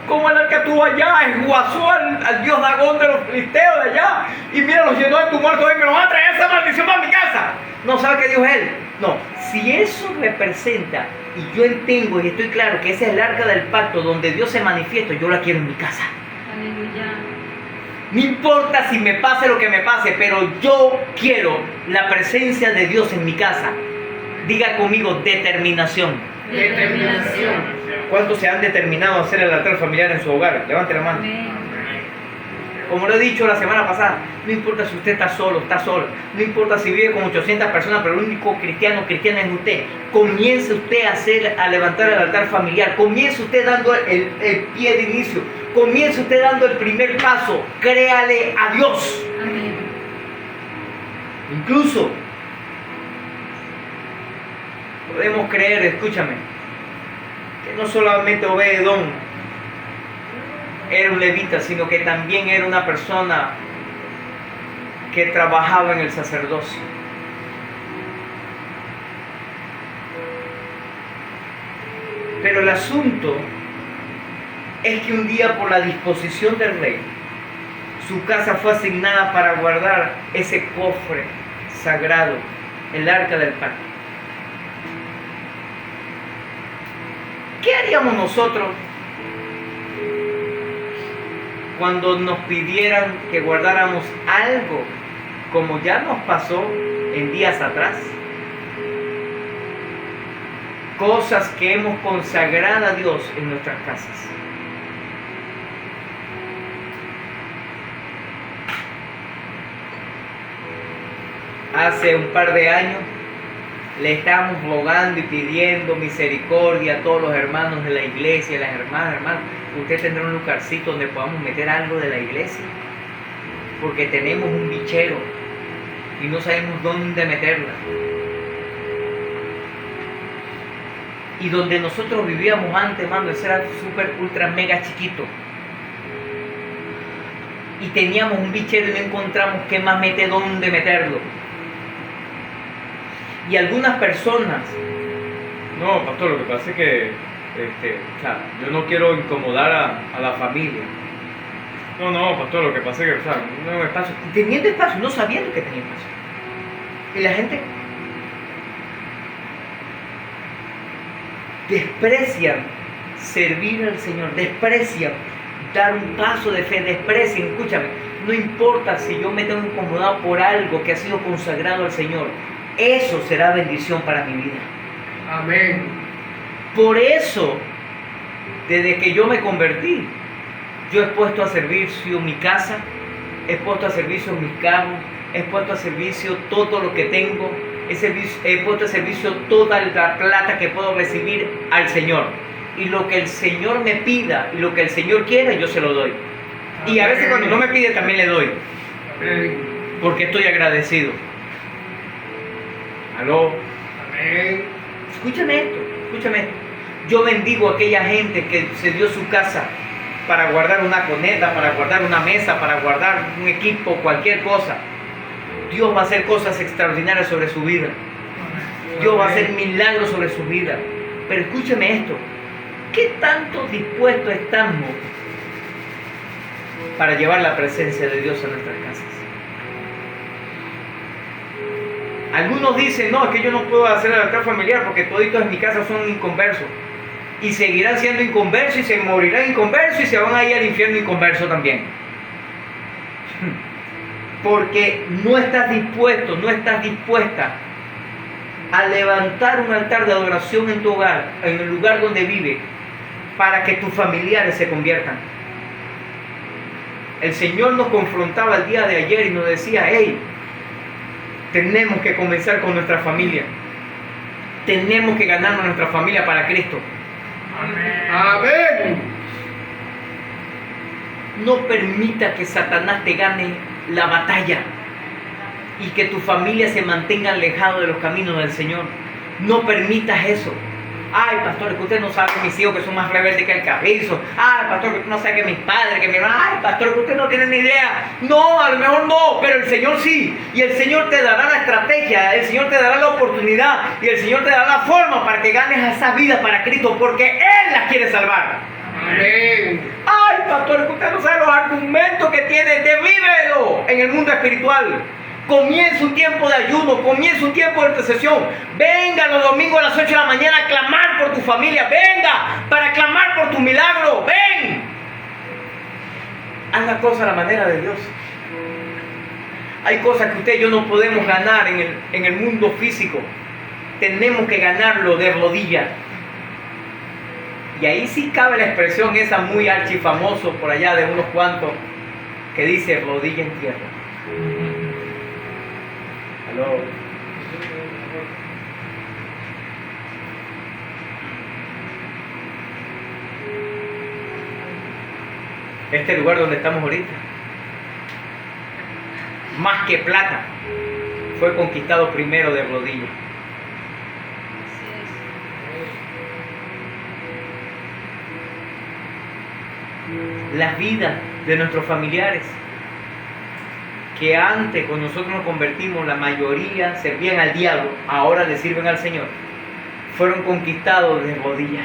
cómo el arca tuvo allá, esguazó al dios Dagón de los filisteos de allá, y mira, los llenó de tumor, y me lo va a traer esa maldición para mi casa. No, ¿sabe qué dijo él? No, si eso representa, y yo entiendo y estoy claro que ese es el arca del pacto donde Dios se manifiesta, yo la quiero en mi casa. Aleluya. No importa si me pase lo que me pase, pero yo quiero la presencia de Dios en mi casa. Diga conmigo, determinación. Determinación. ¿Cuántos se han determinado a hacer el altar familiar en su hogar? Levante la mano. Amén. Como lo he dicho la semana pasada, no importa si usted está solo, está sola, no importa si vive con 800 personas, pero el único cristiano es usted. Comience usted a levantar el altar familiar, comience usted dando el pie de inicio, comience usted dando el primer paso, créale a Dios. Amén. Incluso podemos creer, escúchame, que no solamente Obed-Edom era un levita, sino que también era una persona que trabajaba en el sacerdocio. Pero el asunto es que un día, por la disposición del rey, su casa fue asignada para guardar ese cofre sagrado, el arca del pacto. ¿Qué haríamos nosotros cuando nos pidieran que guardáramos algo, como ya nos pasó en días atrás? Cosas que hemos consagrado a Dios en nuestras casas. Hace un par de años le estamos rogando y pidiendo misericordia a todos los hermanos de la iglesia, las hermanas, usted tendrá un lugarcito donde podamos meter algo de la iglesia, porque tenemos un bichero y no sabemos dónde meterla. Y donde nosotros vivíamos antes, hermano, ese era súper, ultra, mega chiquito. Y teníamos un bichero y no encontramos qué más meter, dónde meterlo. Y algunas personas, no, pastor, lo que pasa es que yo no quiero incomodar a la familia. No, pastor, lo que pasa es que no hay espacio. Teniendo espacio, no sabiendo que tenía espacio. Y la gente desprecian servir al Señor, desprecian dar un paso de fe, desprecian, escúchame, no importa si yo me tengo incomodado por algo que ha sido consagrado al Señor, eso será bendición para mi vida. Amén. Por eso, desde que yo me convertí, yo he puesto a servicio mi casa, he puesto a servicio mis carros, he puesto a servicio todo lo que tengo, he puesto a servicio toda la plata que puedo recibir al Señor. Y lo que el Señor me pida y lo que el Señor quiera, yo se lo doy. Amén. Y a veces cuando no me pide también le doy. Amén. Porque estoy agradecido. ¿Aló? Amén. Escúchame esto. Yo bendigo a aquella gente que se dio su casa para guardar una coneta, para guardar una mesa, para guardar un equipo, cualquier cosa. Dios va a hacer cosas extraordinarias sobre su vida. Dios va a hacer milagros sobre su vida. Pero escúcheme esto. ¿Qué tanto dispuestos estamos para llevar la presencia de Dios a nuestras casas? Algunos dicen, no, es que yo no puedo hacer el altar familiar porque toditos en mi casa son inconversos. Y seguirán siendo inconversos y se morirán inconversos y se van a ir al infierno inconverso también. Porque no estás dispuesto, no estás dispuesta a levantar un altar de adoración en tu hogar, en el lugar donde vive, para que tus familiares se conviertan. El Señor nos confrontaba el día de ayer y nos decía, hey, tenemos que comenzar con nuestra familia. Tenemos que ganarnos nuestra familia para Cristo. Amén. No permita que Satanás te gane la batalla y que tu familia se mantenga alejado de los caminos del Señor. No permitas eso. Ay, pastor, que usted no sabe que mis hijos que son más rebeldes que el carrizo. Ay, pastor, que usted no sabe que mis padres, que mi hermano. Ay, pastor, que usted no tiene ni idea. No, a lo mejor no, pero el Señor sí. Y el Señor te dará la estrategia, el Señor te dará la oportunidad y el Señor te dará la forma para que ganes a esa vida para Cristo, porque Él las quiere salvar. Amén. Ay, pastor, que usted no sabe los argumentos que tiene. Vívelo en el mundo espiritual. Comienza un tiempo de ayuno, comienza un tiempo de intercesión. Venga los domingos a las 8 de la mañana a clamar por tu familia. Venga para clamar por tu milagro. Ven. Haz las cosas a la manera de Dios. Hay cosas que usted y yo no podemos ganar en el mundo físico. Tenemos que ganarlo de rodillas. Y ahí sí cabe la expresión esa muy archifamoso por allá de unos cuantos que dice rodilla en tierra. Aló. Este lugar donde estamos ahorita, más que plata, fue conquistado primero de rodillas. Las vidas de nuestros familiares, que antes cuando nosotros nos convertimos la mayoría servían al diablo, ahora le sirven al Señor, fueron conquistados de rodillas.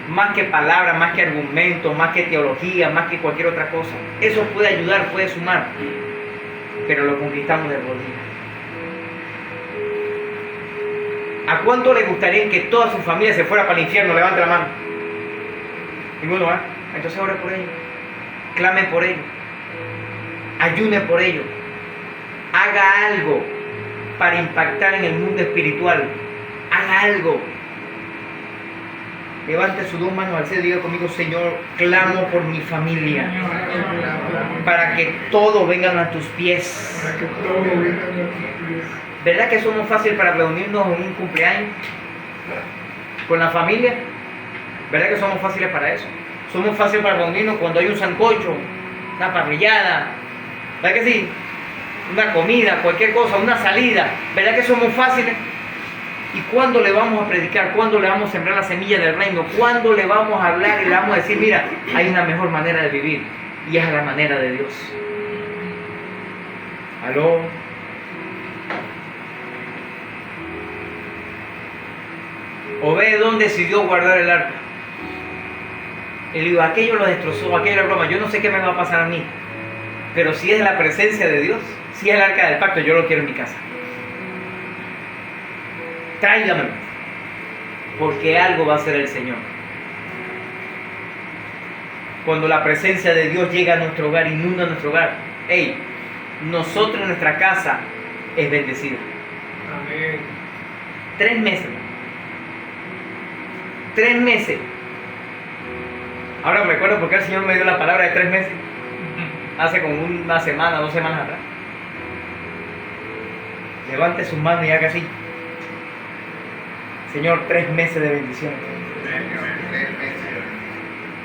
Más que palabras, más que argumentos, más que teología, más que cualquier otra cosa. Eso puede ayudar, puede sumar, pero lo conquistamos de rodillas. ¿A cuánto le gustaría que toda su familia se fuera para el infierno? Levante la mano. Ninguno, ¿eh? Entonces ore por ellos, clame por ellos, ayune por ellos, haga algo para impactar en el mundo espiritual, haga algo. Levante sus dos manos al cielo y diga conmigo: Señor, clamo por mi familia, para que todos vengan a tus pies. ¿Verdad que somos fáciles para reunirnos en un cumpleaños con la familia? ¿Verdad que somos fáciles para eso? Somos fáciles para reunirnos cuando hay un sancocho, una parrillada, ¿verdad que sí? Una comida, cualquier cosa, una salida. ¿Verdad que somos fáciles? ¿Y cuándo le vamos a predicar? ¿Cuándo le vamos a sembrar la semilla del reino? ¿Cuándo le vamos a hablar y le vamos a decir, mira, hay una mejor manera de vivir y es a la manera de Dios? ¿Aló? Obededón decidió guardar el arca. Y le digo, aquello lo destrozó, aquello era broma, yo no sé qué me va a pasar a mí. Pero si es la presencia de Dios, si es el arca del pacto, yo lo quiero en mi casa. Tráigamelo, porque algo va a hacer el Señor. Cuando la presencia de Dios llega a nuestro hogar, inunda nuestro hogar, hey, nosotros en nuestra casa es bendecida. Amén. 3 meses. 3 meses. Ahora recuerdo porque el Señor me dio la palabra de 3 meses. Hace como una semana, 2 semanas atrás. Levante sus manos y haga así. Señor, 3 meses de bendición.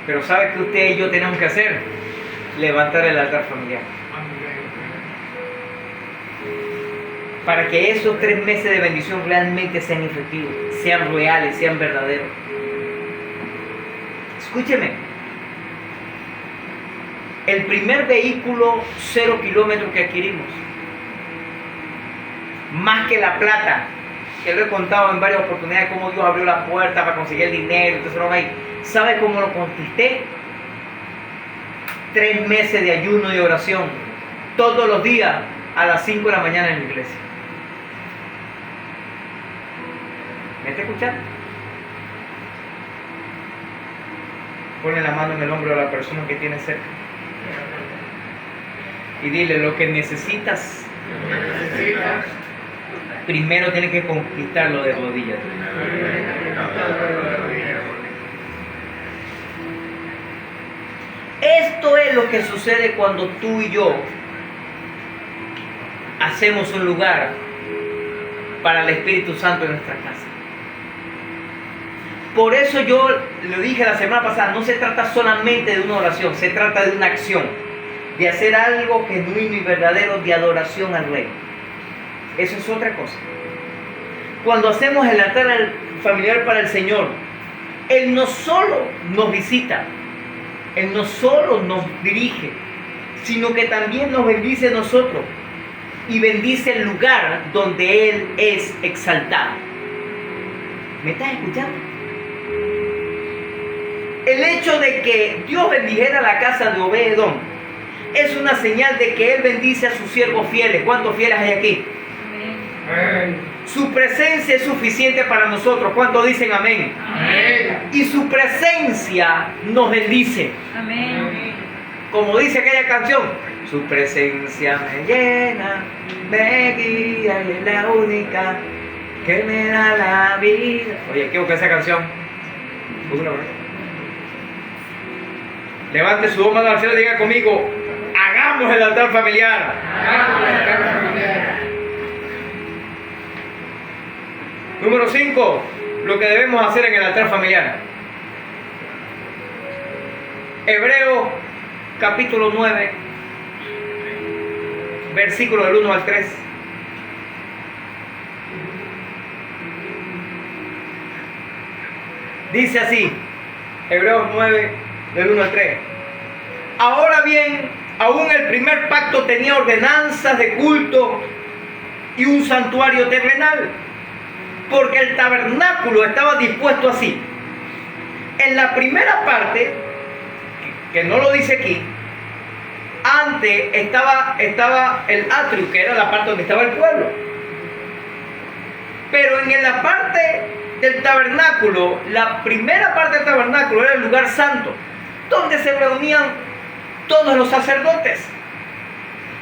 Pero ¿sabe qué usted y yo tenemos que hacer? Levantar el altar familiar. Para que esos 3 meses de bendición realmente sean efectivos, sean reales, sean verdaderos. Escúcheme. El primer vehículo 0 kilómetros que adquirimos, más que la plata, que lo he contado en varias oportunidades, cómo Dios abrió la puerta para conseguir el dinero, entonces no hay. ¿Sabe cómo lo conquisté? 3 meses de ayuno y oración, todos los días a las 5 de la mañana en la iglesia. ¿Me está escuchando? Ponle la mano en el hombro a la persona que tiene cerca y dile: lo que necesitas primero tiene que conquistarlo de rodillas. Esto es lo que sucede cuando tú y yo hacemos un lugar para el Espíritu Santo en nuestra casa. Por eso yo lo dije la semana pasada, no se trata solamente de una oración, se trata de una acción, de hacer algo genuino y verdadero de adoración al Rey. Eso es otra cosa. Cuando hacemos el altar familiar para el Señor, Él no solo nos visita, Él no solo nos dirige, sino que también nos bendice a nosotros y bendice el lugar donde Él es exaltado. ¿Me estás escuchando? El hecho de que Dios bendijera la casa de Obed-Edom es una señal de que Él bendice a sus siervos fieles. ¿Cuántos fieles hay aquí? Amén. Su presencia es suficiente para nosotros. ¿Cuántos dicen amén? Amén. Y su presencia nos bendice. Amén. Como dice aquella canción, su presencia me llena, me guía, y es la única que me da la vida. Oye, ¿qué busca esa canción? Levante su dos manos al cielo y diga conmigo, hagamos el altar familiar. Hagamos el altar familiar. Número 5, lo que debemos hacer en el altar familiar. Hebreos capítulo 9, versículo del 1 al 3. Dice así, Hebreos 9, del 1 al 3. Ahora bien, aún el primer pacto tenía ordenanzas de culto y un santuario terrenal, porque el tabernáculo estaba dispuesto así. En la primera parte, que no lo dice aquí, antes estaba el atrio, que era la parte donde estaba el pueblo. Pero en la parte del tabernáculo, la primera parte del tabernáculo era el lugar santo, donde se reunían todos los sacerdotes,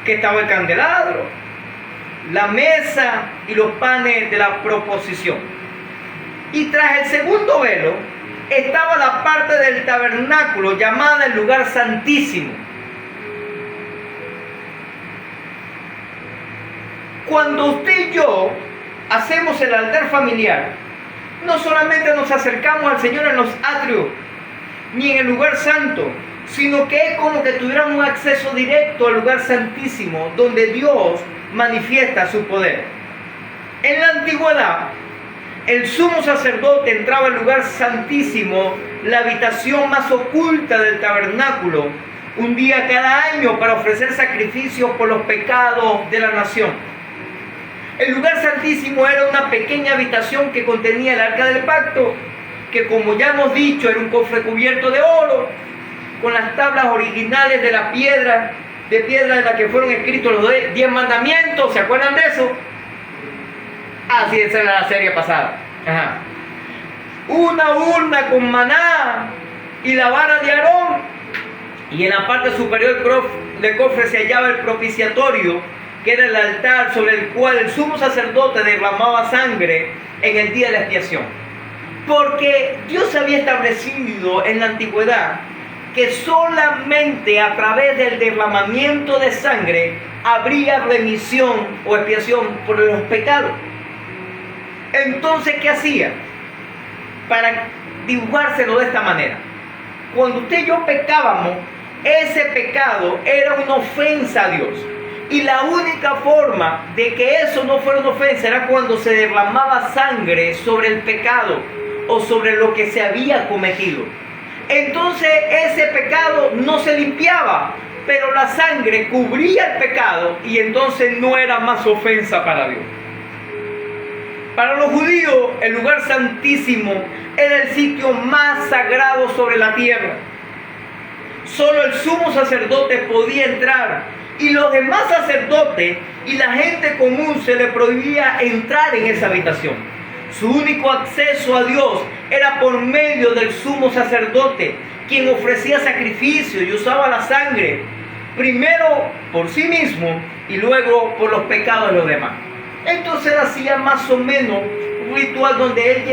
que estaba el candelabro, la mesa y los panes de la proposición. Y tras el segundo velo estaba la parte del tabernáculo llamada el lugar santísimo. Cuando usted y yo hacemos el altar familiar, no solamente nos acercamos al Señor en los atrios ni en el lugar santo, sino que es como que tuviéramos un acceso directo al lugar santísimo donde Dios manifiesta su poder. En la antigüedad, el sumo sacerdote entraba al lugar santísimo, la habitación más oculta del tabernáculo, un día cada año para ofrecer sacrificios por los pecados de la nación. El lugar santísimo era una pequeña habitación que contenía el arca del pacto, que como ya hemos dicho era un cofre cubierto de oro, con las tablas originales de la piedra, en la que fueron escritos los 10 mandamientos. ¿Se acuerdan de eso? Así esa era la serie pasada. Ajá. Una urna con maná y la vara de Aarón, y en la parte superior del cofre se hallaba el propiciatorio, que era el altar sobre el cual el sumo sacerdote derramaba sangre en el día de la expiación. Porque Dios había establecido en la antigüedad que solamente a través del derramamiento de sangre habría remisión o expiación por los pecados. Entonces, ¿qué hacía? Para dibujárselo de esta manera. Cuando usted y yo pecábamos, ese pecado era una ofensa a Dios. Y la única forma de que eso no fuera una ofensa era cuando se derramaba sangre sobre el pecado o sobre lo que se había cometido. Entonces ese pecado no se limpiaba, pero la sangre cubría el pecado y entonces no era más ofensa para Dios. Para los judíos, el lugar santísimo era el sitio más sagrado sobre la tierra. Solo el sumo sacerdote podía entrar, y los demás sacerdotes y la gente común se le prohibía entrar en esa habitación. Su único acceso a Dios era por medio del sumo sacerdote, quien ofrecía sacrificio y usaba la sangre, primero por sí mismo y luego por los pecados de los demás. Entonces él hacía más o menos un ritual donde él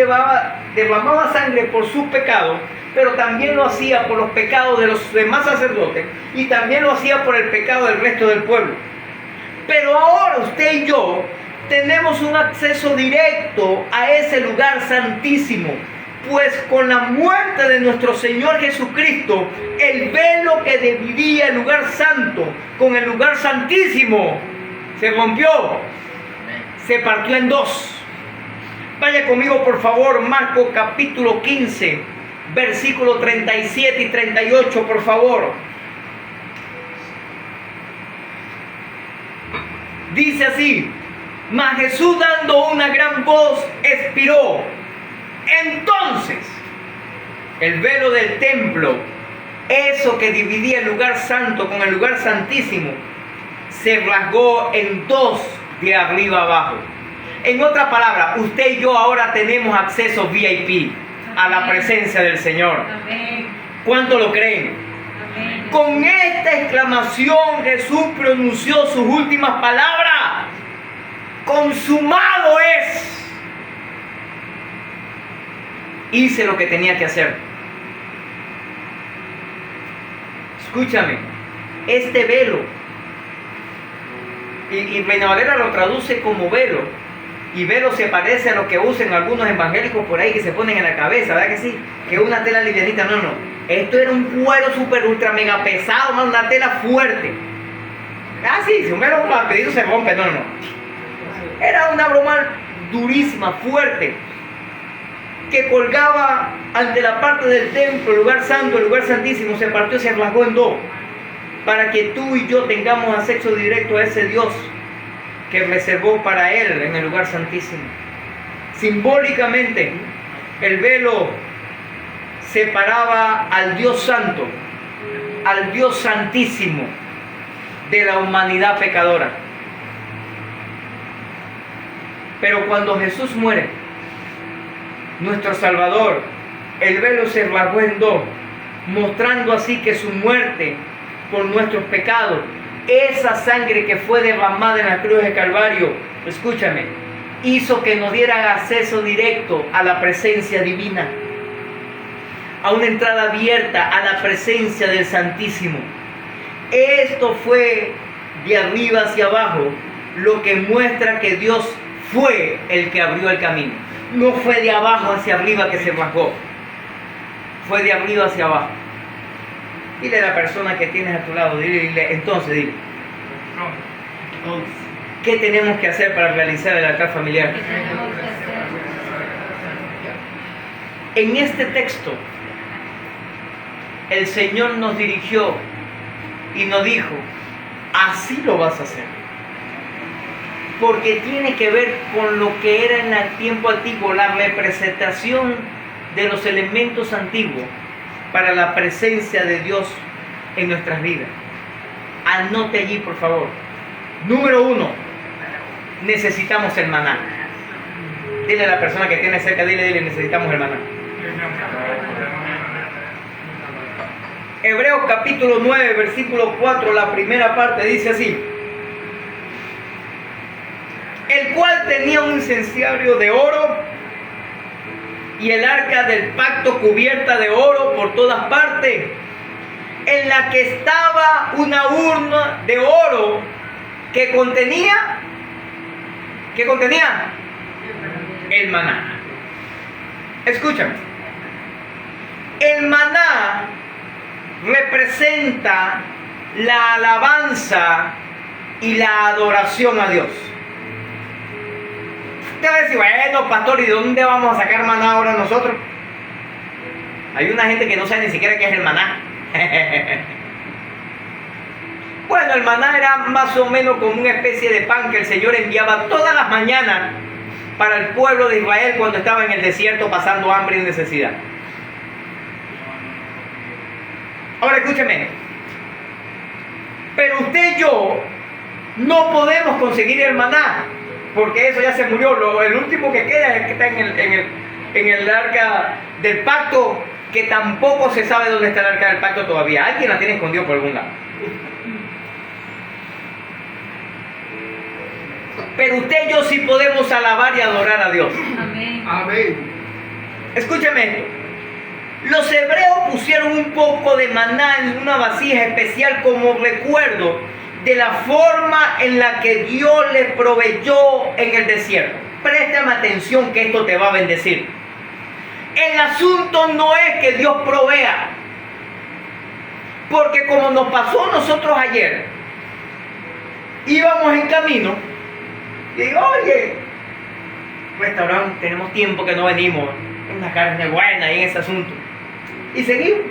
derramaba sangre por sus pecados, pero también lo hacía por los pecados de los demás sacerdotes y también lo hacía por el pecado del resto del pueblo. Pero ahora usted y yo tenemos un acceso directo a ese lugar santísimo, pues con la muerte de nuestro Señor Jesucristo, el velo que dividía el lugar santo con el lugar santísimo se rompió, se partió en dos. Vaya conmigo por favor, Marcos capítulo 15, versículos 37 y 38, por favor. Dice así: mas Jesús, dando una gran voz, expiró. Entonces el velo del templo, eso que dividía el lugar santo con el lugar santísimo, se rasgó en dos de arriba abajo. En otras palabras, usted y yo ahora tenemos acceso VIP a la presencia del Señor. Amén. ¿Cuánto lo creen? Amén. Con esta exclamación Jesús pronunció sus últimas palabras: consumado es. Hice lo que tenía que hacer. Escúchame, este velo, y Reina Valera lo traduce como velo, y velo se parece a lo que usan algunos evangélicos por ahí que se ponen en la cabeza, ¿verdad que sí? Que es una tela livianita. No, esto era un cuero super ultra mega pesado, una tela fuerte. Ah, sí, si un velo rapidito se rompe, no. Era una broma durísima, fuerte, que colgaba ante la parte del templo, el lugar santo, el lugar santísimo. Se partió, se rasgó en dos, para que tú y yo tengamos acceso directo a ese Dios que reservó para Él en el lugar santísimo. Simbólicamente, el velo separaba al Dios santo, al Dios santísimo, de la humanidad pecadora. Pero cuando Jesús muere, nuestro Salvador, el velo se rasgó en dos, mostrando así que su muerte por nuestros pecados, esa sangre que fue derramada en la cruz de Calvario, escúchame, hizo que nos dieran acceso directo a la presencia divina, a una entrada abierta a la presencia del Santísimo. Esto fue de arriba hacia abajo, lo que muestra que Dios fue el que abrió el camino. No fue de abajo hacia arriba que se rasgó, fue de arriba hacia abajo. Dile a la persona que tienes a tu lado, dile, ¿qué tenemos que hacer para realizar el altar familiar? ¿Qué tenemos que hacer? En este texto, el Señor nos dirigió y nos dijo: así lo vas a hacer. Porque tiene que ver con lo que era en el tiempo antiguo, la representación de los elementos antiguos para la presencia de Dios en nuestras vidas. Anote allí, por favor. Número 1, necesitamos el maná. Dile a la persona que tiene cerca, dile, necesitamos el maná. Hebreos capítulo 9, versículo 4, la primera parte dice así: el cual tenía un incensario de oro y el arca del pacto cubierta de oro por todas partes, en la que estaba una urna de oro que contenía el maná. Escúchame, el maná representa la alabanza y la adoración a Dios. Usted va a decir: bueno, pastor, ¿y de dónde vamos a sacar maná ahora nosotros? Hay una gente que no sabe ni siquiera qué es el maná. Bueno, el maná era más o menos como una especie de pan que el Señor enviaba todas las mañanas para el pueblo de Israel cuando estaba en el desierto pasando hambre y necesidad. Ahora escúcheme, pero usted y yo no podemos conseguir el maná, porque eso ya se murió. El último que queda es el que está en el arca del pacto, que tampoco se sabe dónde está el arca del pacto todavía. Alguien la tiene escondido por algún lado. Pero usted y yo sí podemos alabar y adorar a Dios. Amén. Amén. Escúcheme esto. Los hebreos pusieron un poco de maná en una vasija especial como recuerdo de la forma en la que Dios les proveyó en el desierto. Préstame atención que esto te va a bendecir. El asunto no es que Dios provea. Porque como nos pasó a nosotros ayer, íbamos en camino y digo, oye, restaurante, tenemos tiempo que no venimos, una carne buena ahí en ese asunto. Y seguimos.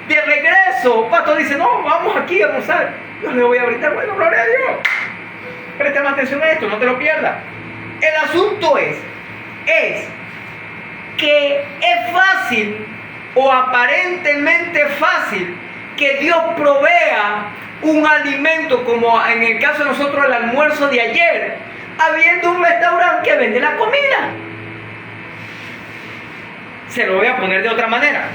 De regreso, Pato dice, no, vamos aquí a almorzar. Yo le voy a brindar, bueno, gloria a Dios. Préstame atención a esto, no te lo pierdas. El asunto es que es fácil o aparentemente fácil que Dios provea un alimento, como en el caso de nosotros el almuerzo de ayer, habiendo un restaurante que vende la comida. Se lo voy a poner de otra manera.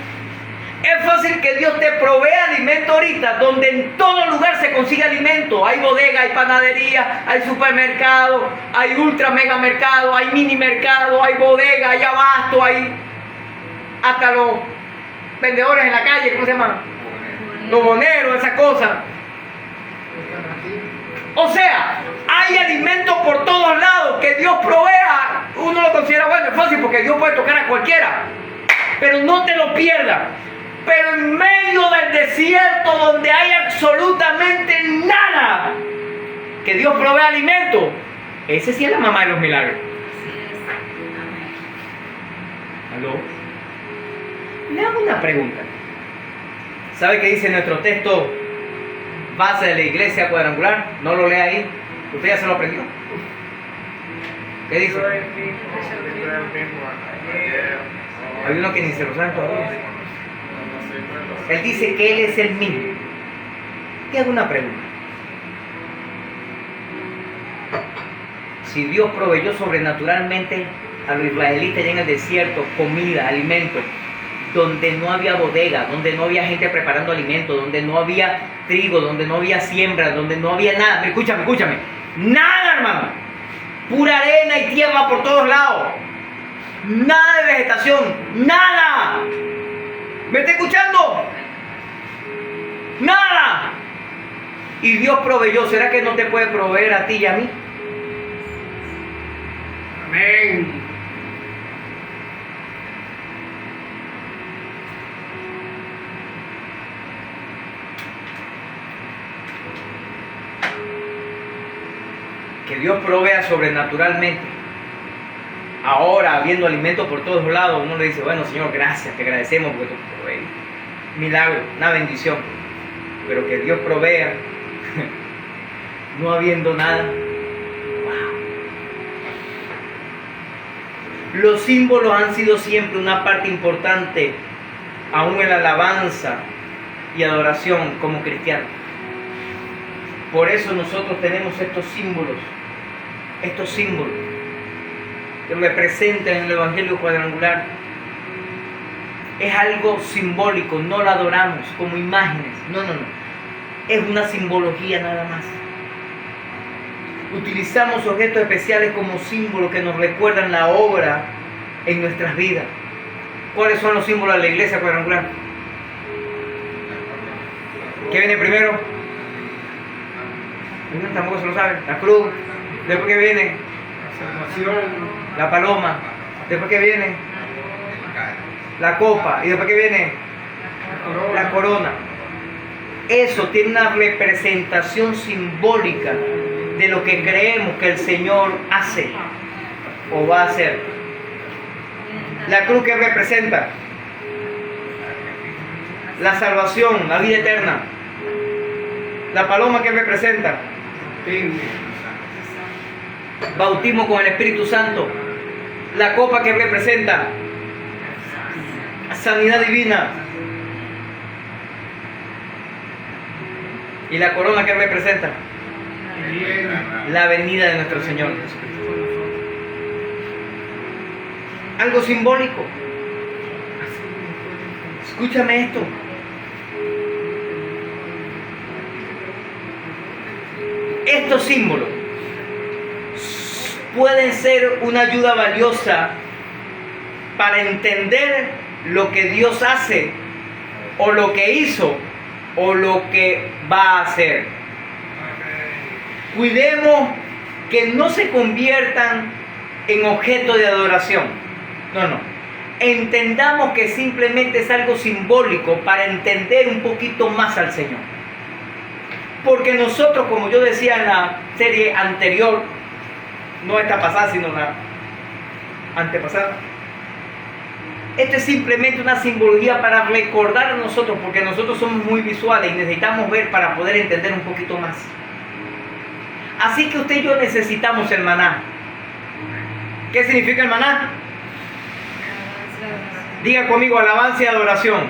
Es fácil que Dios te provea alimento ahorita, donde en todo lugar se consigue alimento. Hay bodega, hay panadería, hay supermercado, hay ultra mega mercado, hay mini mercado, hay bodega, hay abasto, hay hasta los vendedores en la calle, ¿cómo se llama? Los boneros, esas cosas. O sea, hay alimento por todos lados que Dios provea. Uno lo considera bueno, es fácil porque Dios puede tocar a cualquiera. Pero no te lo pierdas. Pero en medio del desierto donde hay absolutamente nada, que Dios provee alimento, ese sí es la mamá de los milagros. ¿Aló? Le hago una pregunta. ¿Sabe qué dice nuestro texto base de la iglesia cuadrangular? No lo lea ahí. ¿Usted ya se lo aprendió? ¿Qué dice? Hay uno que ni se lo sabe todavía. Él dice que Él es el mismo. Te hago una pregunta. Si Dios proveyó sobrenaturalmente a los israelitas allá en el desierto comida, alimento, donde no había bodega, donde no había gente preparando alimento, donde no había trigo, donde no había siembra, donde no había nada. Escúchame. Nada, hermano. Pura arena y tierra por todos lados. Nada de vegetación. Nada. ¿Me está escuchando? Nada. Y Dios proveyó. ¿Será que no te puede proveer a ti y a mí? Amén. Que Dios provea sobrenaturalmente. Ahora, habiendo alimento por todos lados, uno le dice, bueno, Señor, gracias, te agradecemos porque tú provees. Milagro, una bendición. Pero que Dios provea, no habiendo nada. Wow. Los símbolos han sido siempre una parte importante, aún en la alabanza y adoración como cristianos. Por eso nosotros tenemos estos símbolos que representan el Evangelio cuadrangular. Es algo simbólico, no lo adoramos como imágenes, no. Es una simbología nada más. Utilizamos objetos especiales como símbolos que nos recuerdan la obra en nuestras vidas. ¿Cuáles son los símbolos de la iglesia cuadrangular? ¿Qué viene primero? Tampoco se lo sabe. La cruz. Después que viene la paloma. Después que viene la copa. Y después que viene la corona. Eso tiene una representación simbólica de lo que creemos que el Señor hace o va a hacer. La cruz, que representa la salvación, la vida eterna. La paloma, que representa bautismo con el Espíritu Santo. La copa, que representa sanidad divina. Y la corona, que representa la venida de nuestro Señor Jesucristo. Algo simbólico. Escúchame esto. Estos símbolos pueden ser una ayuda valiosa para entender lo que Dios hace, o lo que hizo, o lo que va a hacer. Cuidemos que no se conviertan en objeto de adoración. No. Entendamos que simplemente es algo simbólico para entender un poquito más al Señor. Porque nosotros, como yo decía en la serie anterior, no esta pasada, sino la antepasada, esto es simplemente una simbología para recordar a nosotros, porque nosotros somos muy visuales y necesitamos ver para poder entender un poquito más. Así que usted y yo necesitamos el maná. ¿Qué significa el maná? Diga conmigo, alabanza y adoración.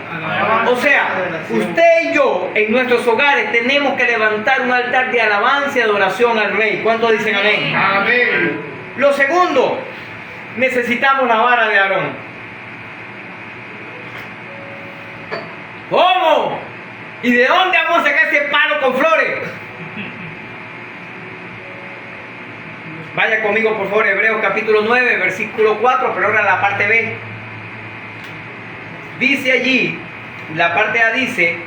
O sea, usted y yo en nuestros hogares tenemos que levantar un altar de alabanza y adoración al Rey. ¿Cuántos dicen amén? Amén. Lo segundo, necesitamos la vara de Aarón. ¿Cómo? ¿Y de dónde vamos a sacar ese palo con flores? Vaya conmigo por favor, Hebreos capítulo 9, versículo 4, pero ahora la parte B. Dice allí, la parte A dice,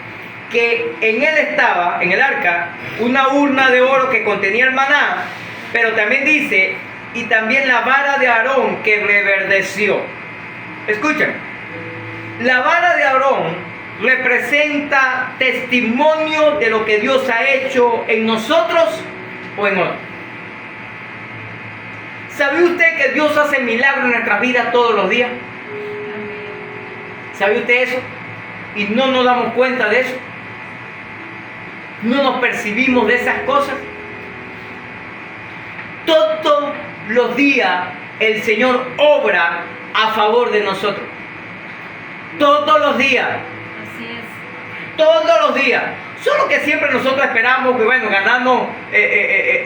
que en él estaba, en el arca, una urna de oro que contenía el maná, pero también dice, y también la vara de Aarón que reverdeció. Escuchen, la vara de Aarón representa testimonio de lo que Dios ha hecho en nosotros o en otros. ¿Sabe usted que Dios hace milagros en nuestras vidas todos los días? ¿Sabe usted eso? Y no nos damos cuenta de eso. No nos percibimos de esas cosas. Todos los días el Señor obra a favor de nosotros. Todos los días. Así es. Todos los días. Solo que siempre nosotros esperamos que, bueno, ganamos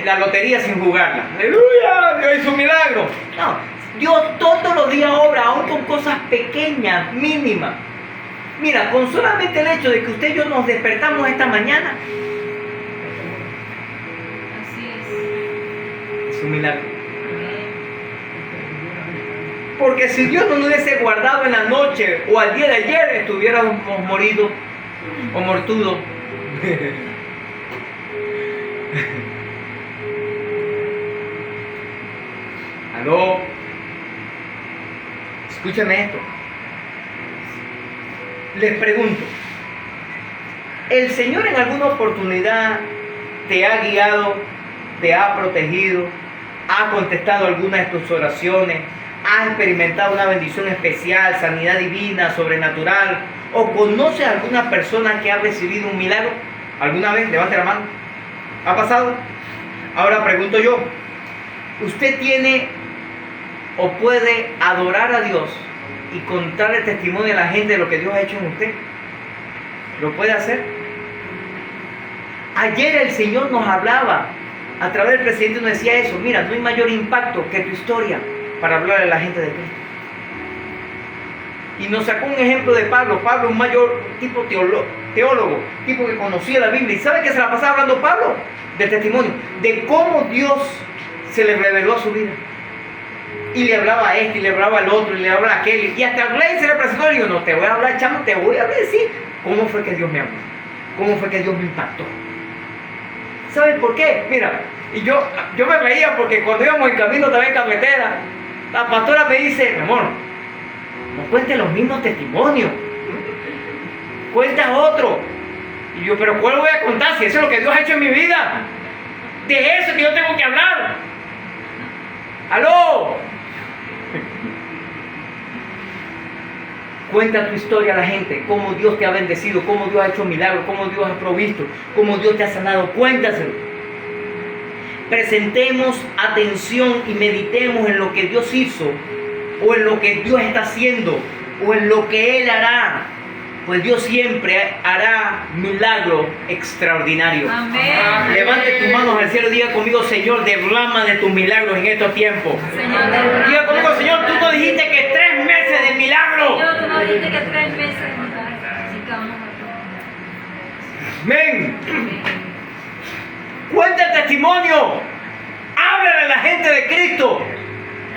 la lotería sin jugarla. ¡Aleluya! Dios hizo un milagro. No, Dios todos los días obra, aún con cosas pequeñas, mínimas. Mira, con solamente el hecho de que usted y yo nos despertamos esta mañana, Así es. es un milagro. Amén. Porque si Dios no nos hubiese guardado en la noche o al día de ayer, estuviéramos moridos o mortudos. Aló, escúchame esto. Les pregunto, ¿el Señor en alguna oportunidad te ha guiado, te ha protegido, ha contestado alguna de tus oraciones, ha experimentado una bendición especial, sanidad divina, sobrenatural, o conoce a alguna persona que ha recibido un milagro? ¿Alguna vez? Levante la mano. ¿Ha pasado? Ahora pregunto yo, ¿usted tiene o puede adorar a Dios y contarle testimonio a la gente de lo que Dios ha hecho en usted? ¿Lo puede hacer? Ayer el Señor nos hablaba, a través del presidente nos decía eso, mira, no hay mayor impacto que tu historia para hablarle a la gente de Cristo. Y nos sacó un ejemplo de Pablo, un mayor tipo teólogo, tipo que conocía la Biblia. ¿Y sabe qué se la pasaba hablando Pablo? Del testimonio, de cómo Dios se le reveló a su vida. Y le hablaba a este, y le hablaba al otro, y le hablaba a aquel. Y hasta el rey se le presentó y dijo, no, te voy a hablar, chamo, te voy a decir cómo fue que Dios me habló. Cómo fue que Dios me impactó. ¿Saben por qué? Mira, y yo me reía porque cuando íbamos en camino también en carretera, la pastora me dice, mi amor, no cuentes los mismos testimonios. Cuenta otro. Y yo, pero ¿cuál voy a contar si eso es lo que Dios ha hecho en mi vida? De eso que yo tengo que hablar. ¡Aló! Cuenta tu historia a la gente, cómo Dios te ha bendecido, cómo Dios ha hecho milagros, cómo Dios ha provisto, cómo Dios te ha sanado. Cuéntaselo. Presentemos atención y meditemos en lo que Dios hizo, o en lo que Dios está haciendo, o en lo que Él hará. Pues Dios siempre hará milagros extraordinarios. Amén. Levante tus manos al cielo y diga conmigo, Señor, derrama de tus milagros en estos tiempos. Señor, derrama. Diga conmigo, Señor, tú nos dijiste que 3 meses de milagro. Señor, tú nos dijiste que 3 meses. Así que vamos a Amén. Cuenta el testimonio. Háblale a la gente de Cristo.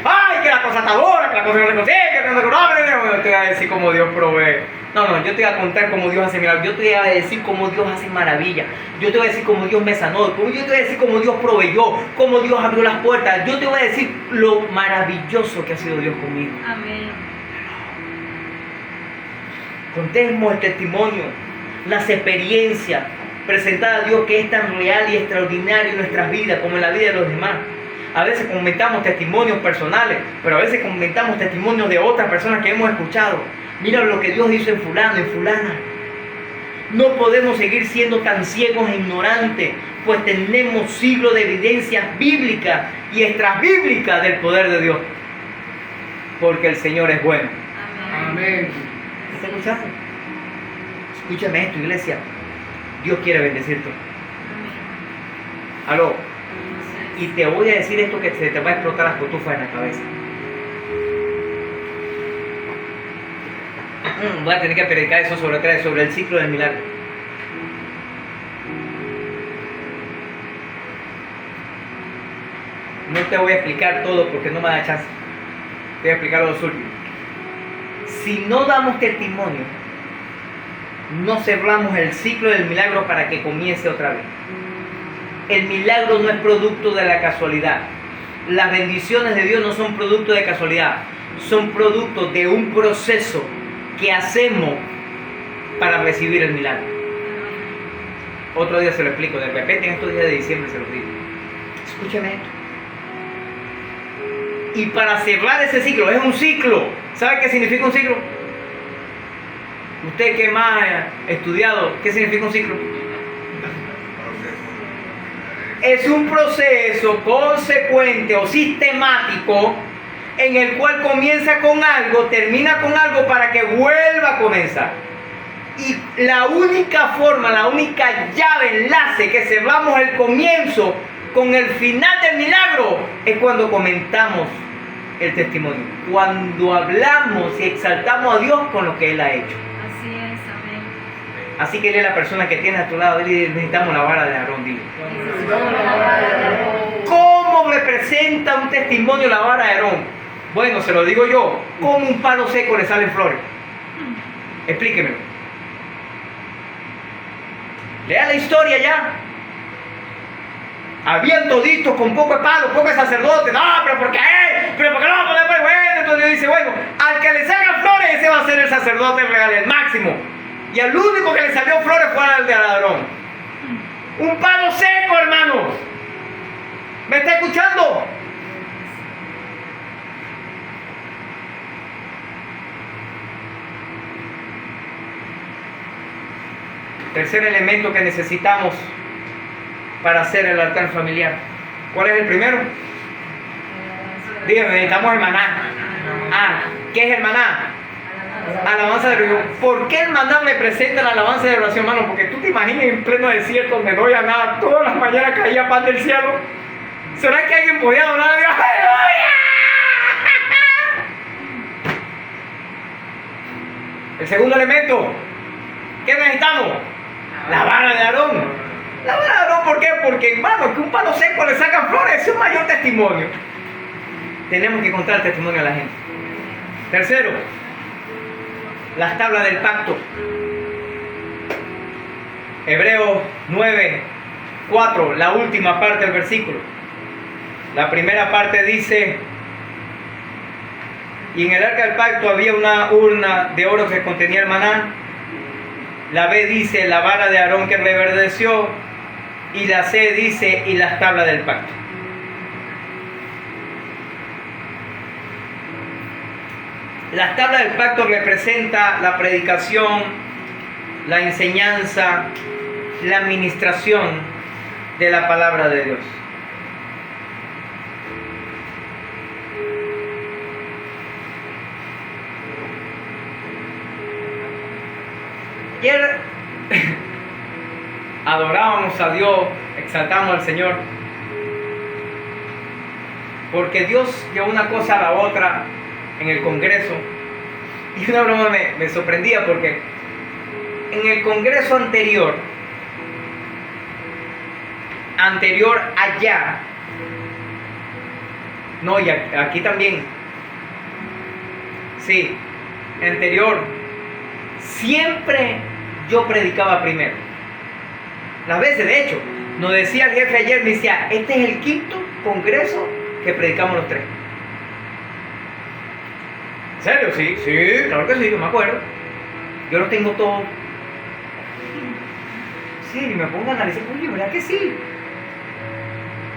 Ay, que la cosa está dura, que la cosa no se consigue, que no se conoce. Yo te voy a decir cómo Dios provee. No, yo te voy a contar cómo Dios hace milagros. Yo te voy a decir cómo Dios hace maravillas. Yo te voy a decir cómo Dios me sanó. Yo te voy a decir cómo Dios proveyó, cómo Dios abrió las puertas. Yo te voy a decir lo maravilloso que ha sido Dios conmigo. Amén. Contemos el testimonio, las experiencias presentadas a Dios que es tan real y extraordinario en nuestras vidas como en la vida de los demás. A veces comentamos testimonios personales, pero a veces comentamos testimonios de otras personas que hemos escuchado. Mira lo que Dios hizo en fulano, en fulana. No podemos seguir siendo tan ciegos e ignorantes, pues tenemos siglos de evidencias bíblicas y extrabíblicas del poder de Dios. Porque el Señor es bueno. Amén. Amén. ¿Está escuchando? Escúchame esto, iglesia. Dios quiere bendecirte. Amén. Aló. Y te voy a decir esto que se te va a explotar las cotufas en la cabeza. Voy a tener que predicar eso sobre el ciclo del milagro. No te voy a explicar todo porque no me da chance. Te voy a explicar los últimos. Si no damos testimonio, no cerramos el ciclo del milagro para que comience otra vez. El milagro no es producto de la casualidad. Las bendiciones de Dios no son producto de casualidad. Son producto de un proceso que hacemos para recibir el milagro. Otro día se lo explico. De repente en estos días de diciembre se los digo. Escúcheme esto. Y para cerrar ese ciclo, es un ciclo. ¿Sabe qué significa un ciclo? Usted que más ha estudiado, ¿qué significa un ciclo? Es un proceso consecuente o sistemático en el cual comienza con algo, termina con algo para que vuelva a comenzar. Y la única forma, la única llave, enlace que cerramos el comienzo con el final del milagro es cuando comentamos el testimonio, cuando hablamos y exaltamos a Dios con lo que Él ha hecho. Así es, amén. Así que dile a la persona que tiene a tu lado, dile, necesitamos la vara de Aarón, dile. ¿Cómo representa un testimonio la vara de Aarón? Bueno, se lo digo yo, como un palo seco le salen flores. Explíquemelo. Lea la historia ya. Habían toditos con poco de palo, poco de sacerdote. No, pero ¿por qué? ¿Pero por qué no? Pues bueno, entonces Dios dice, bueno, al que le salgan flores, ese va a ser el sacerdote real, el máximo. Y al único que le salió flores fue al de Aarón. Un palo seco, hermano. ¿Me está escuchando? Tercer elemento que necesitamos para hacer el altar familiar. ¿Cuál es el primero? Dígame, necesitamos el maná. Ah, ¿qué es el maná? Alabanza de oración. ¿Por qué el maná representa la alabanza de oración, hermano? Porque tú te imaginas en pleno desierto donde no había nada, todas las mañanas caía pan del cielo. ¿Será que alguien podía adorar a Dios? ¡Aleluya! El segundo elemento, ¿qué necesitamos? La vara de Aarón. La vara de Aarón, ¿por qué? Porque, hermano, que un palo seco le sacan flores, es un mayor testimonio. Tenemos que contar el testimonio a la gente. Tercero, las tablas del pacto. Hebreos 9:4, la última parte del versículo. La primera parte dice: y en el arca del pacto había una urna de oro que contenía el maná. La B dice: la vara de Aarón que reverdeció. Y la C dice: y las tablas del pacto. Las tablas del pacto representa la predicación, la enseñanza, la administración de la palabra de Dios. Ayer adorábamos a Dios, exaltamos al Señor, porque Dios llevó una cosa a la otra en el Congreso. Y una broma me sorprendía porque en el Congreso anterior allá, No, y aquí también. Sí, anterior. Siempre yo predicaba primero. Las veces, de hecho, nos decía el jefe ayer, me decía, este es el 5.º congreso que predicamos los 3. ¿En serio? Sí, sí, claro que sí, yo me acuerdo. Yo lo tengo todo. Sí, y me pongo a analizar, oye, ¿verdad que sí?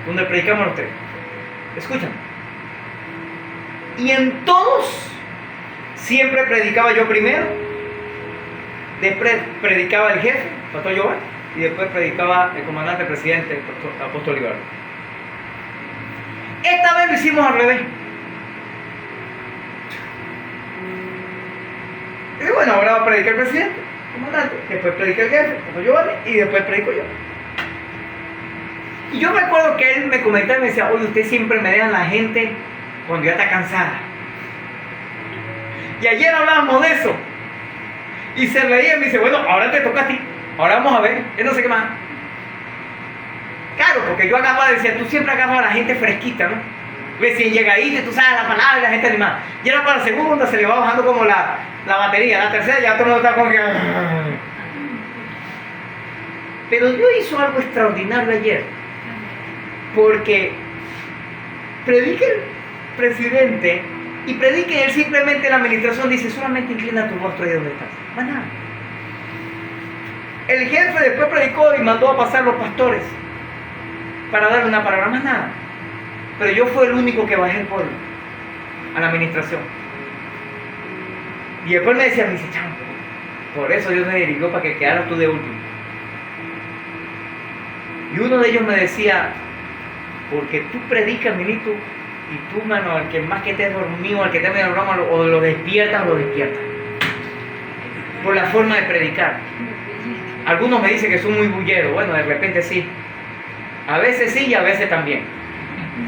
Donde predicamos los 3. Escúchame. Y en todos, siempre predicaba yo primero, después predicaba el jefe, Pastor Giovanni, y después predicaba el comandante presidente, el apóstol Libardo. Esta vez lo hicimos al revés. Y bueno, ahora va a predicar el presidente, el comandante, después predica el jefe, Pastor Giovanni, y después predico yo. Y yo me acuerdo que él me comentaba y me decía, oye, usted siempre me deja a la gente cuando ya está cansada. Y ayer hablábamos de eso. Y se reía y me dice, bueno, ahora te toca a ti. Ahora vamos a ver. Él no sé qué más. Claro, porque yo acababa de decir, tú siempre agarras a la gente fresquita, ¿no? Recién llegadita, tú sabes la palabra y la gente animada. Y era para la segunda, se le va bajando como la batería. La tercera ya todo el mundo está como que... Pero Dios hizo algo extraordinario ayer. Porque predique el presidente y predique él, simplemente la administración dice, solamente inclina tu rostro ahí donde estás. Más nada. El jefe después predicó y mandó a pasar los pastores para darle una palabra, más nada. Pero yo fui el único que bajé el pueblo a la administración. Y después me decía, chamo, por eso Dios me dirigió para que quedaras tú de último. Y uno de ellos me decía, porque tú predicas, minito, y tú, mano, al que más que te has dormido, al que te ha medio broma, o lo despiertas. Por la forma de predicar. Algunos me dicen que soy muy bullero. Bueno, de repente sí. A veces sí y a veces también.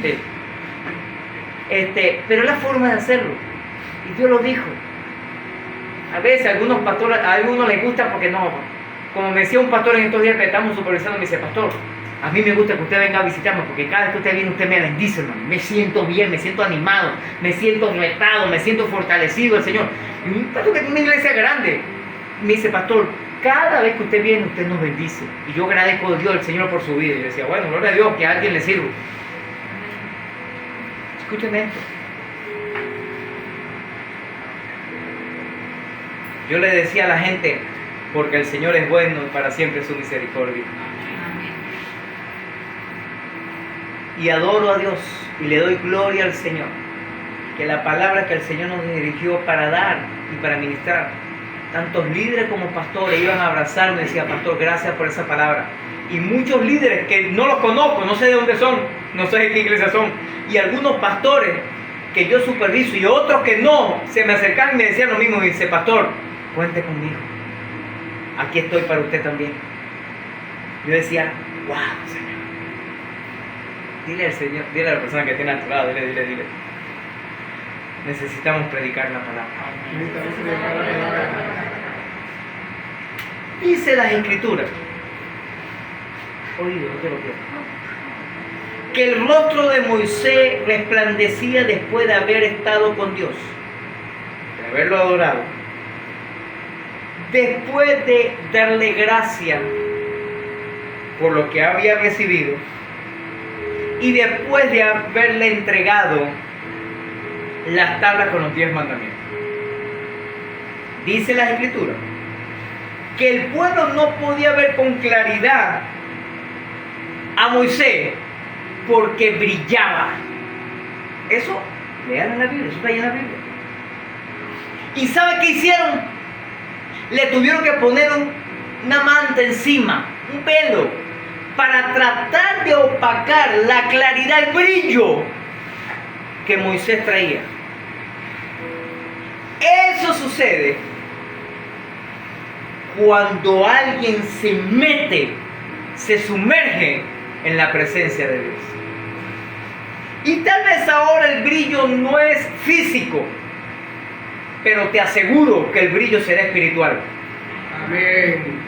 Sí. Pero es la forma de hacerlo. Y Dios lo dijo. A veces a algunos pastores, a algunos les gusta porque no. Como me decía un pastor en estos días que estamos supervisando, me dice, pastor, a mí me gusta que usted venga a visitarme porque cada vez que usted viene, usted me bendice, hermano. Me siento bien, me siento animado, me siento retado, me siento fortalecido el Señor. Y un pastor que tiene una iglesia grande me dice, pastor, cada vez que usted viene, usted nos bendice. Y yo agradezco a Dios, al Señor, por su vida. Y yo decía, bueno, gloria a Dios, que a alguien le sirvo. Escúchenme esto. Yo le decía a la gente, porque el Señor es bueno y para siempre su misericordia. Y adoro a Dios y le doy gloria al Señor, que la palabra que el Señor nos dirigió para dar y para ministrar, tantos líderes como pastores iban a abrazarme y decían, pastor, gracias por esa palabra. Y muchos líderes que no los conozco, no sé de dónde son, no sé de qué iglesia son, y algunos pastores que yo superviso y otros que no, se me acercaban y me decían lo mismo, y dice, pastor, cuente conmigo, aquí estoy para usted también. Yo decía, wow, Señor. Dile al Señor, dile a la persona que tiene a tu lado, dile. Necesitamos predicar la palabra. Dice las Escrituras, oído, no te lo pierdas, que el rostro de Moisés resplandecía después de haber estado con Dios, de haberlo adorado, después de darle gracia por lo que había recibido, y después de haberle entregado las tablas con los 10 mandamientos. Dice la Escritura que el pueblo no podía ver con claridad a Moisés porque brillaba. Eso, lean en la Biblia, eso está ahí en la Biblia. ¿Y sabe qué hicieron? Le tuvieron que poner una manta encima, un velo, para tratar de opacar la claridad, el brillo que Moisés traía. Eso sucede cuando alguien se mete, se sumerge en la presencia de Dios. Y tal vez ahora el brillo no es físico, pero te aseguro que el brillo será espiritual. Amén.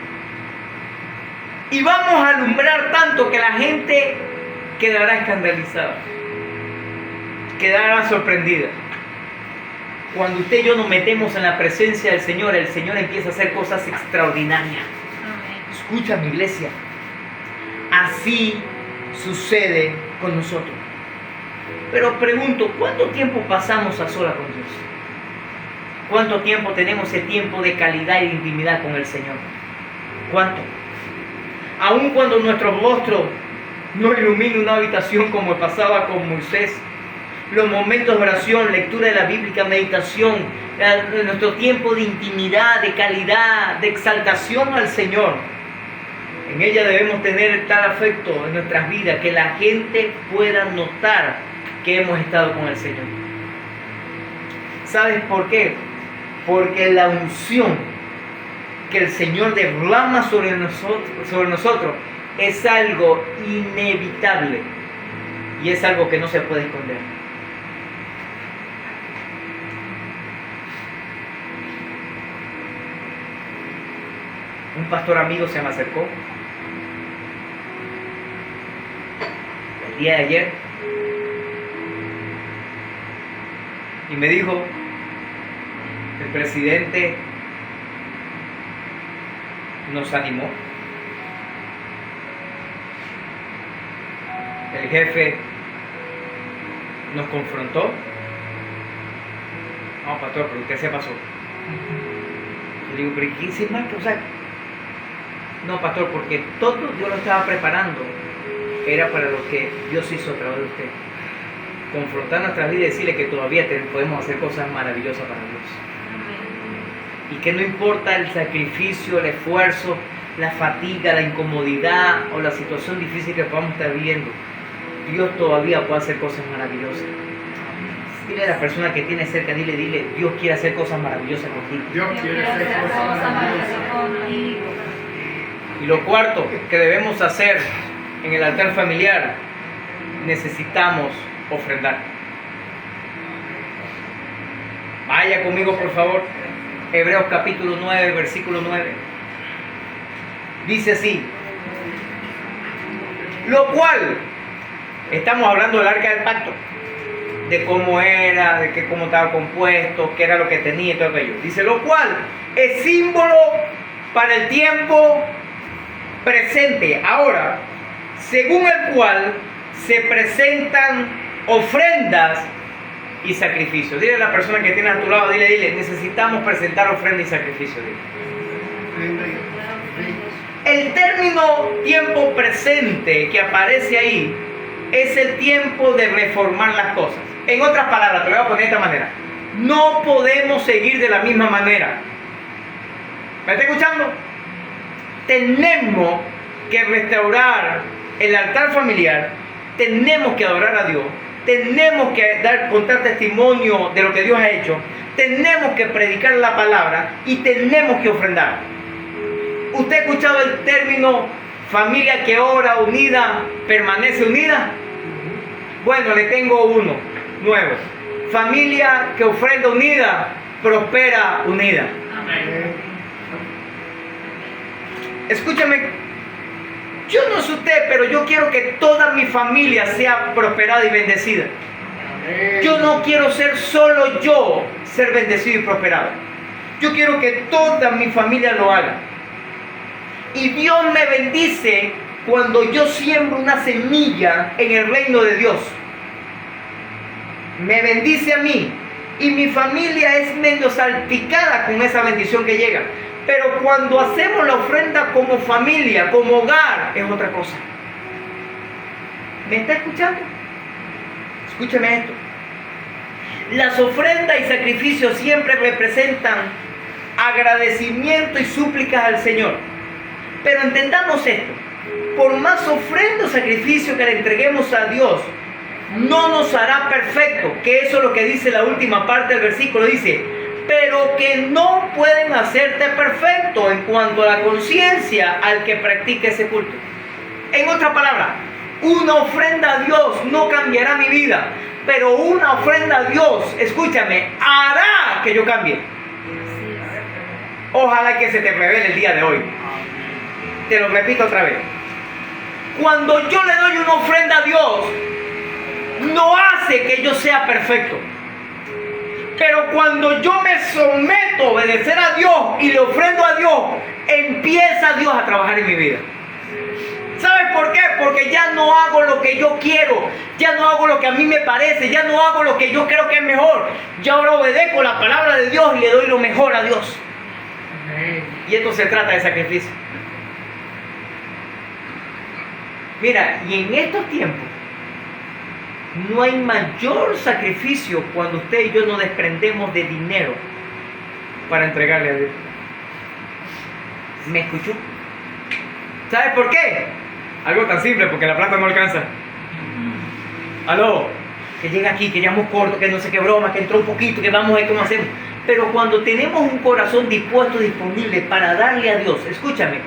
Y vamos a alumbrar tanto que la gente quedará escandalizada. quedará sorprendida. Cuando usted y yo nos metemos en la presencia del Señor, el Señor empieza a hacer cosas extraordinarias. Amén. Escucha, mi iglesia. Así sucede con nosotros. Pero pregunto, ¿cuánto tiempo pasamos a solas con Dios? ¿Cuánto tiempo tenemos ese tiempo de calidad y de intimidad con el Señor? ¿Cuánto? Aun cuando nuestro rostro no ilumina una habitación como pasaba con Moisés, los momentos de oración, lectura de la Biblia, meditación, nuestro tiempo de intimidad, de calidad, de exaltación al Señor, en ella debemos tener tal afecto en nuestras vidas que la gente pueda notar que hemos estado con el Señor. ¿Sabes por qué? Porque la unción que el Señor derrama sobre nosotros es algo inevitable y es algo que no se puede esconder. Un pastor amigo se me acercó el día de ayer y me dijo: el presidente nos animó, el jefe nos confrontó. No, pastor, pero usted se pasó. Le digo, pero ¿qué hice mal? O sea, no, pastor, porque todo Dios lo estaba preparando. Era para lo que Dios hizo a través de usted. Confrontar nuestras vidas y decirle que todavía podemos hacer cosas maravillosas para Dios. Amén. Y que no importa el sacrificio, el esfuerzo, la fatiga, la incomodidad o la situación difícil que podamos estar viviendo, Dios todavía puede hacer cosas maravillosas. Dile a la persona que tiene cerca, dile, Dios quiere hacer cosas maravillosas contigo. Dios quiere hacer cosas maravillosas. Y lo cuarto que debemos hacer en el altar familiar, necesitamos ofrendar. Vaya conmigo, por favor. Hebreos capítulo 9, versículo 9. Dice así: lo cual, estamos hablando del arca del pacto, de cómo era, de cómo estaba compuesto, qué era lo que tenía y todo aquello. Dice, lo cual es símbolo para el tiempo presente, ahora, según el cual se presentan ofrendas y sacrificios. Dile a la persona que tiene a tu lado, dile, necesitamos presentar ofrenda y sacrificio. Dile. El término tiempo presente que aparece ahí es el tiempo de reformar las cosas. En otras palabras, te lo voy a poner de esta manera: no podemos seguir de la misma manera. ¿Me está escuchando? Tenemos que restaurar el altar familiar, tenemos que adorar a Dios, tenemos que contar testimonio de lo que Dios ha hecho, tenemos que predicar la palabra y tenemos que ofrendar. ¿Usted ha escuchado el término familia que ora unida permanece unida? Bueno, le tengo uno nuevo: familia que ofrenda unida prospera unida. Amén. Escúchame, yo no sé usted, pero yo quiero que toda mi familia sea prosperada y bendecida. Yo no quiero ser solo yo ser bendecido y prosperado. Yo quiero que toda mi familia lo haga. Y Dios me bendice cuando yo siembro una semilla en el reino de Dios. Me bendice a mí y mi familia es medio salpicada con esa bendición que llega. Pero cuando hacemos la ofrenda como familia, como hogar, es otra cosa. ¿Me está escuchando? Escúcheme esto. Las ofrendas y sacrificios siempre representan agradecimiento y súplicas al Señor. Pero entendamos esto: por más ofrenda o sacrificio que le entreguemos a Dios, no nos hará perfecto. Que eso es lo que dice la última parte del versículo. Dice, pero que no pueden hacerte perfecto en cuanto a la conciencia al que practique ese culto. En otras palabras, una ofrenda a Dios no cambiará mi vida, pero una ofrenda a Dios, escúchame, hará que yo cambie. Ojalá que se te revele el día de hoy. Te lo repito otra vez. Cuando yo le doy una ofrenda a Dios, no hace que yo sea perfecto. Pero cuando yo me someto a obedecer a Dios y le ofrendo a Dios, empieza Dios a trabajar en mi vida. ¿Sabes por qué? Porque ya no hago lo que yo quiero, ya no hago lo que a mí me parece, ya no hago lo que yo creo que es mejor. Yo ahora obedezco la palabra de Dios y le doy lo mejor a Dios. Y esto se trata de sacrificio. Mira, y en estos tiempos no hay mayor sacrificio cuando usted y yo nos desprendemos de dinero para entregarle a Dios. ¿Me escuchó? ¿Sabes por qué? Algo tan simple, porque la plata no alcanza. Aló, que llega aquí, que llamamos corto, que no sé qué broma, que entró un poquito, que vamos a ver cómo hacemos. Pero cuando tenemos un corazón dispuesto, disponible para darle a Dios, escúchame,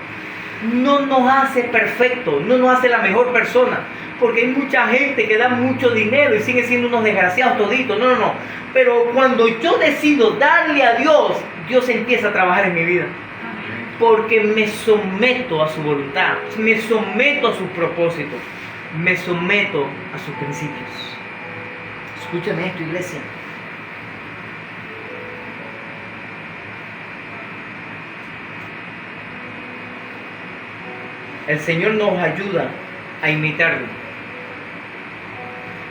no nos hace perfecto, no nos hace la mejor persona, porque hay mucha gente que da mucho dinero y sigue siendo unos desgraciados toditos. No. Pero cuando yo decido darle a Dios, Dios empieza a trabajar en mi vida. Porque me someto a su voluntad, me someto a sus propósitos, me someto a sus principios. Escúchame esto, iglesia. El Señor nos ayuda a imitarlo,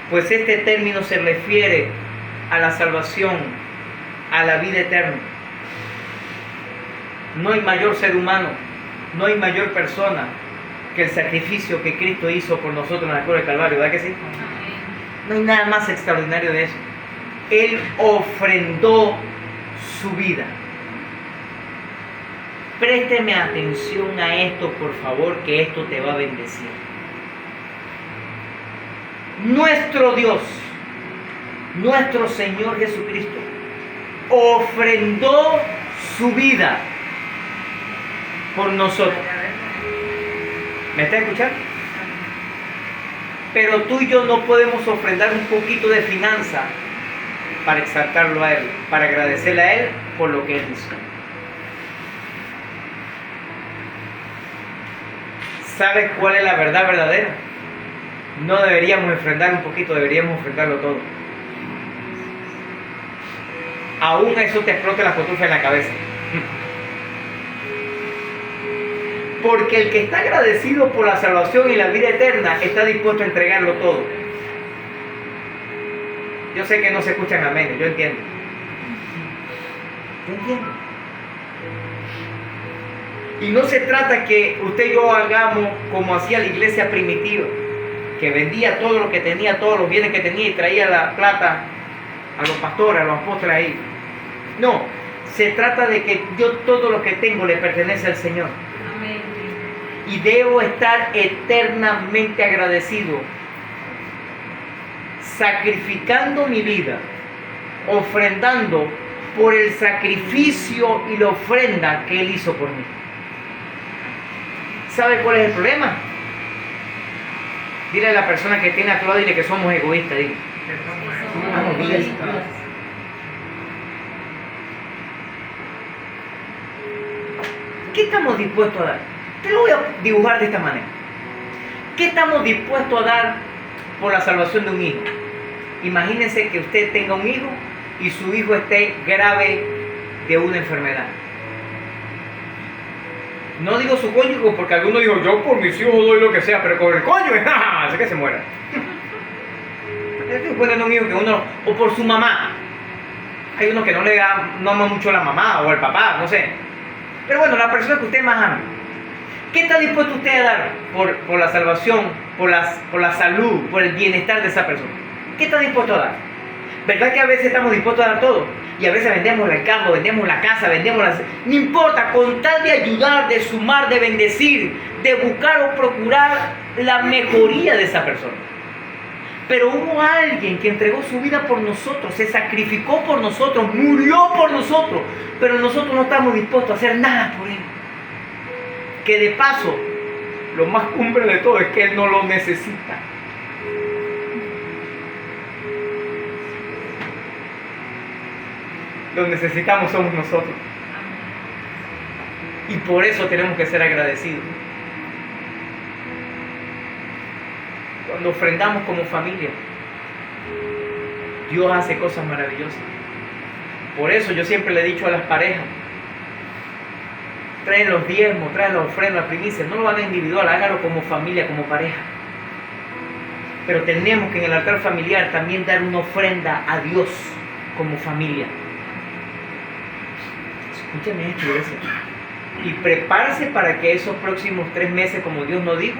pues este término se refiere a la salvación, a la vida eterna. No hay mayor ser humano, no hay mayor persona que el sacrificio que Cristo hizo por nosotros en la cruz del Calvario, ¿verdad que sí? No hay nada más extraordinario de eso. Él ofrendó su vida. Présteme atención a esto, por favor, que esto te va a bendecir. Nuestro Dios, nuestro Señor Jesucristo, ofrendó su vida por nosotros. ¿Me está escuchando? Pero tú y yo no podemos ofrendar un poquito de finanza para exaltarlo a Él, para agradecerle a Él por lo que Él hizo. ¿Sabes cuál es la verdad verdadera? No deberíamos ofrendar un poquito, deberíamos ofrendarlo todo. Aún eso te explote la cotufa en la cabeza. Porque el que está agradecido por la salvación y la vida eterna está dispuesto a entregarlo todo. Yo sé que no se escuchan amén, yo entiendo. Yo entiendo. Y no se trata que usted y yo hagamos como hacía la iglesia primitiva, que vendía todo lo que tenía, todos los bienes que tenía y traía la plata a los pastores, a los apóstoles ahí. No, se trata de que yo todo lo que tengo le pertenece al Señor. Amén. Y debo estar eternamente agradecido, sacrificando mi vida, ofrendando por el sacrificio y la ofrenda que Él hizo por mí. ¿Sabe cuál es el problema? Dile a la persona que tiene a tu lado, dile que somos egoístas. Dile. Somos egoístas. ¿Qué estamos dispuestos a dar? Te lo voy a dibujar de esta manera. ¿Qué estamos dispuestos a dar por la salvación de un hijo? Imagínense que usted tenga un hijo y su hijo esté grave de una enfermedad. No digo su cónyuge porque alguno dijo, yo por mis hijos doy lo que sea, pero con el cónyuge, así que se muera. Estoy poniendo un hijo que uno, o por su mamá. Hay uno que no ama mucho a la mamá o al papá, no sé. Pero bueno, la persona que usted más ama. ¿Qué está dispuesto usted a dar por la salvación, por la salud, por el bienestar de esa persona? ¿Qué está dispuesto a dar? ¿Verdad que a veces estamos dispuestos a dar todo? Y a veces vendemos el campo, vendemos la casa, no importa, con tal de ayudar, de sumar, de bendecir, de buscar o procurar la mejoría de esa persona. Pero hubo alguien que entregó su vida por nosotros, se sacrificó por nosotros, murió por nosotros, pero nosotros no estamos dispuestos a hacer nada por Él. Que de paso, lo más cumbre de todo es que Él no lo necesita. Lo necesitamos somos nosotros. Y por eso tenemos que ser agradecidos. Cuando ofrendamos como familia, Dios hace cosas maravillosas. Por eso yo siempre le he dicho a las parejas, traen los diezmos, traen las ofrendas, las primicias, no lo hagan individual, hágalo como familia, como pareja. Pero tenemos que en el altar familiar también dar una ofrenda a Dios como familia. Escúchame esto, iglesia. Y prepárese para que esos próximos 3 meses, como Dios nos dijo,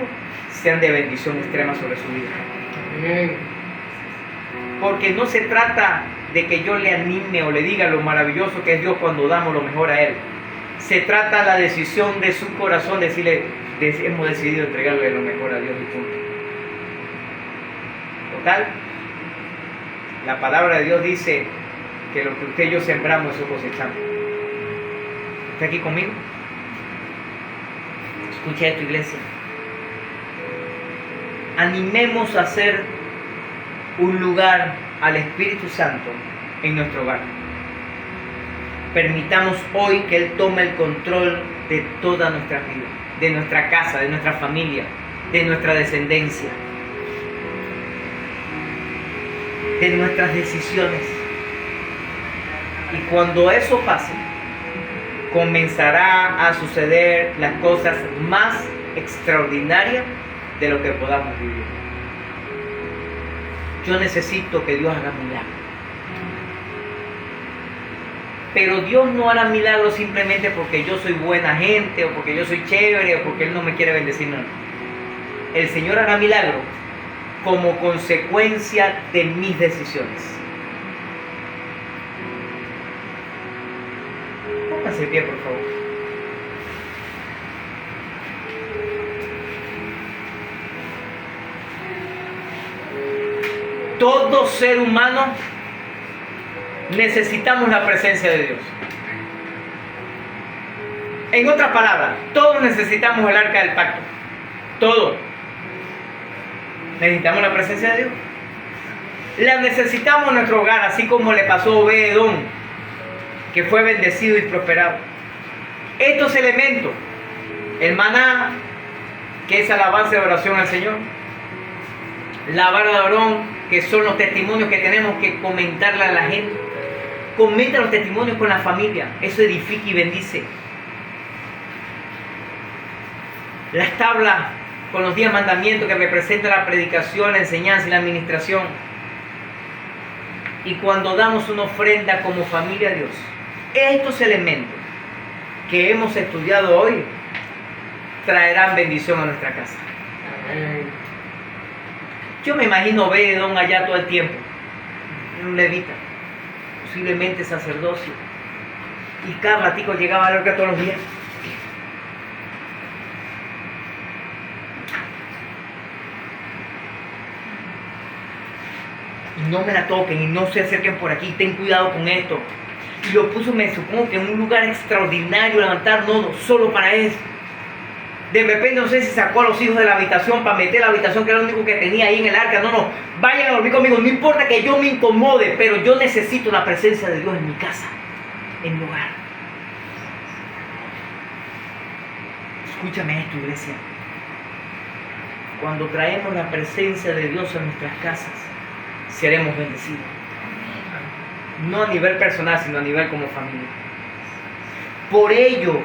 sean de bendición extrema sobre su vida. Amén. Porque no se trata de que yo le anime o le diga lo maravilloso que es Dios cuando damos lo mejor a Él. Se trata de la decisión de su corazón, decirle, hemos decidido entregarle lo mejor a Dios y punto. Total, la palabra de Dios dice que lo que usted y yo sembramos, eso cosechamos. ¿Está aquí conmigo? Escucha esto, iglesia. Animemos a hacer un lugar al Espíritu Santo en nuestro hogar. Permitamos hoy que Él tome el control de toda nuestra vida, de nuestra casa, de nuestra familia, de nuestra descendencia, de nuestras decisiones. Y cuando eso pase, comenzará a suceder las cosas más extraordinarias de lo que podamos vivir. Yo necesito que Dios haga milagros. Pero Dios no hará milagros simplemente porque yo soy buena gente, o porque yo soy chévere, o porque Él no me quiere bendecir. No. El Señor hará milagros como consecuencia de mis decisiones. Pónganse de pie, por favor. Todo ser humano necesitamos la presencia de Dios. En otras palabras, todos necesitamos el arca del pacto. Todos. Necesitamos la presencia de Dios. La necesitamos en nuestro hogar, así como le pasó a Obed-Edom, que fue bendecido y prosperado. Estos elementos, el maná, que es alabanza y oración al Señor, la vara de Aarón, que son los testimonios que tenemos que comentarle a la gente. Comenta los testimonios con la familia, eso edifica y bendice. Las tablas con los 10 mandamientos que representan la predicación, la enseñanza y la administración. Y cuando damos una ofrenda como familia a Dios, estos elementos que hemos estudiado hoy traerán bendición a nuestra casa. Amén. Yo me imagino Obed-Edom allá todo el tiempo, un levita, posiblemente sacerdocio, y cada ratico llegaba al arca todos los días. Y no me la toquen y no se acerquen por aquí, ten cuidado con esto. Y lo puso, me supongo que en un lugar extraordinario, levantar nodos solo para eso. De repente no sé si sacó a los hijos de la habitación para meter la habitación que era lo único que tenía ahí en el arca. No, vayan a dormir conmigo. No importa que yo me incomode, pero yo necesito la presencia de Dios en mi casa, en mi hogar. Escúchame esto, iglesia. Cuando traemos la presencia de Dios a nuestras casas, seremos bendecidos. No a nivel personal, sino a nivel como familia. Por ello,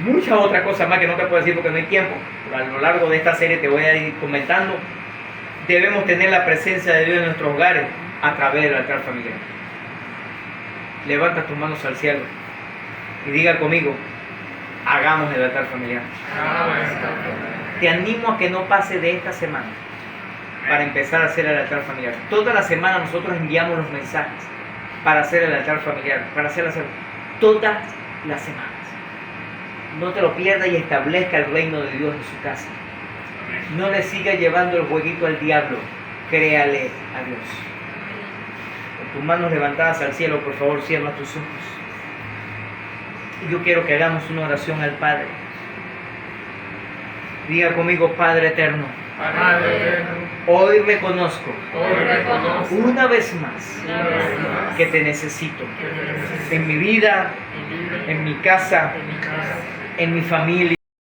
muchas otras cosas más que no te puedo decir porque no hay tiempo, pero a lo largo de esta serie te voy a ir comentando. Debemos tener la presencia de Dios en nuestros hogares a través del altar familiar. Levanta tus manos al cielo y diga conmigo, hagamos el altar familiar. Te animo a que no pase de esta semana para empezar a hacer el altar familiar. Toda la semana nosotros enviamos los mensajes para hacer el altar familiar, para hacer todas las semanas. No te lo pierdas y establezca el reino de Dios en su casa. No le siga llevando el jueguito al diablo. Créale a Dios. Con tus manos levantadas al cielo, por favor, cierra tus ojos. Y yo quiero que hagamos una oración al Padre. Diga conmigo, Padre eterno. Padre eterno, Hoy reconozco hoy reconozco una vez más una vez más que te necesito que te necesito en mi vida, en mi vida, en mi casa, en mi casa, en mi familia.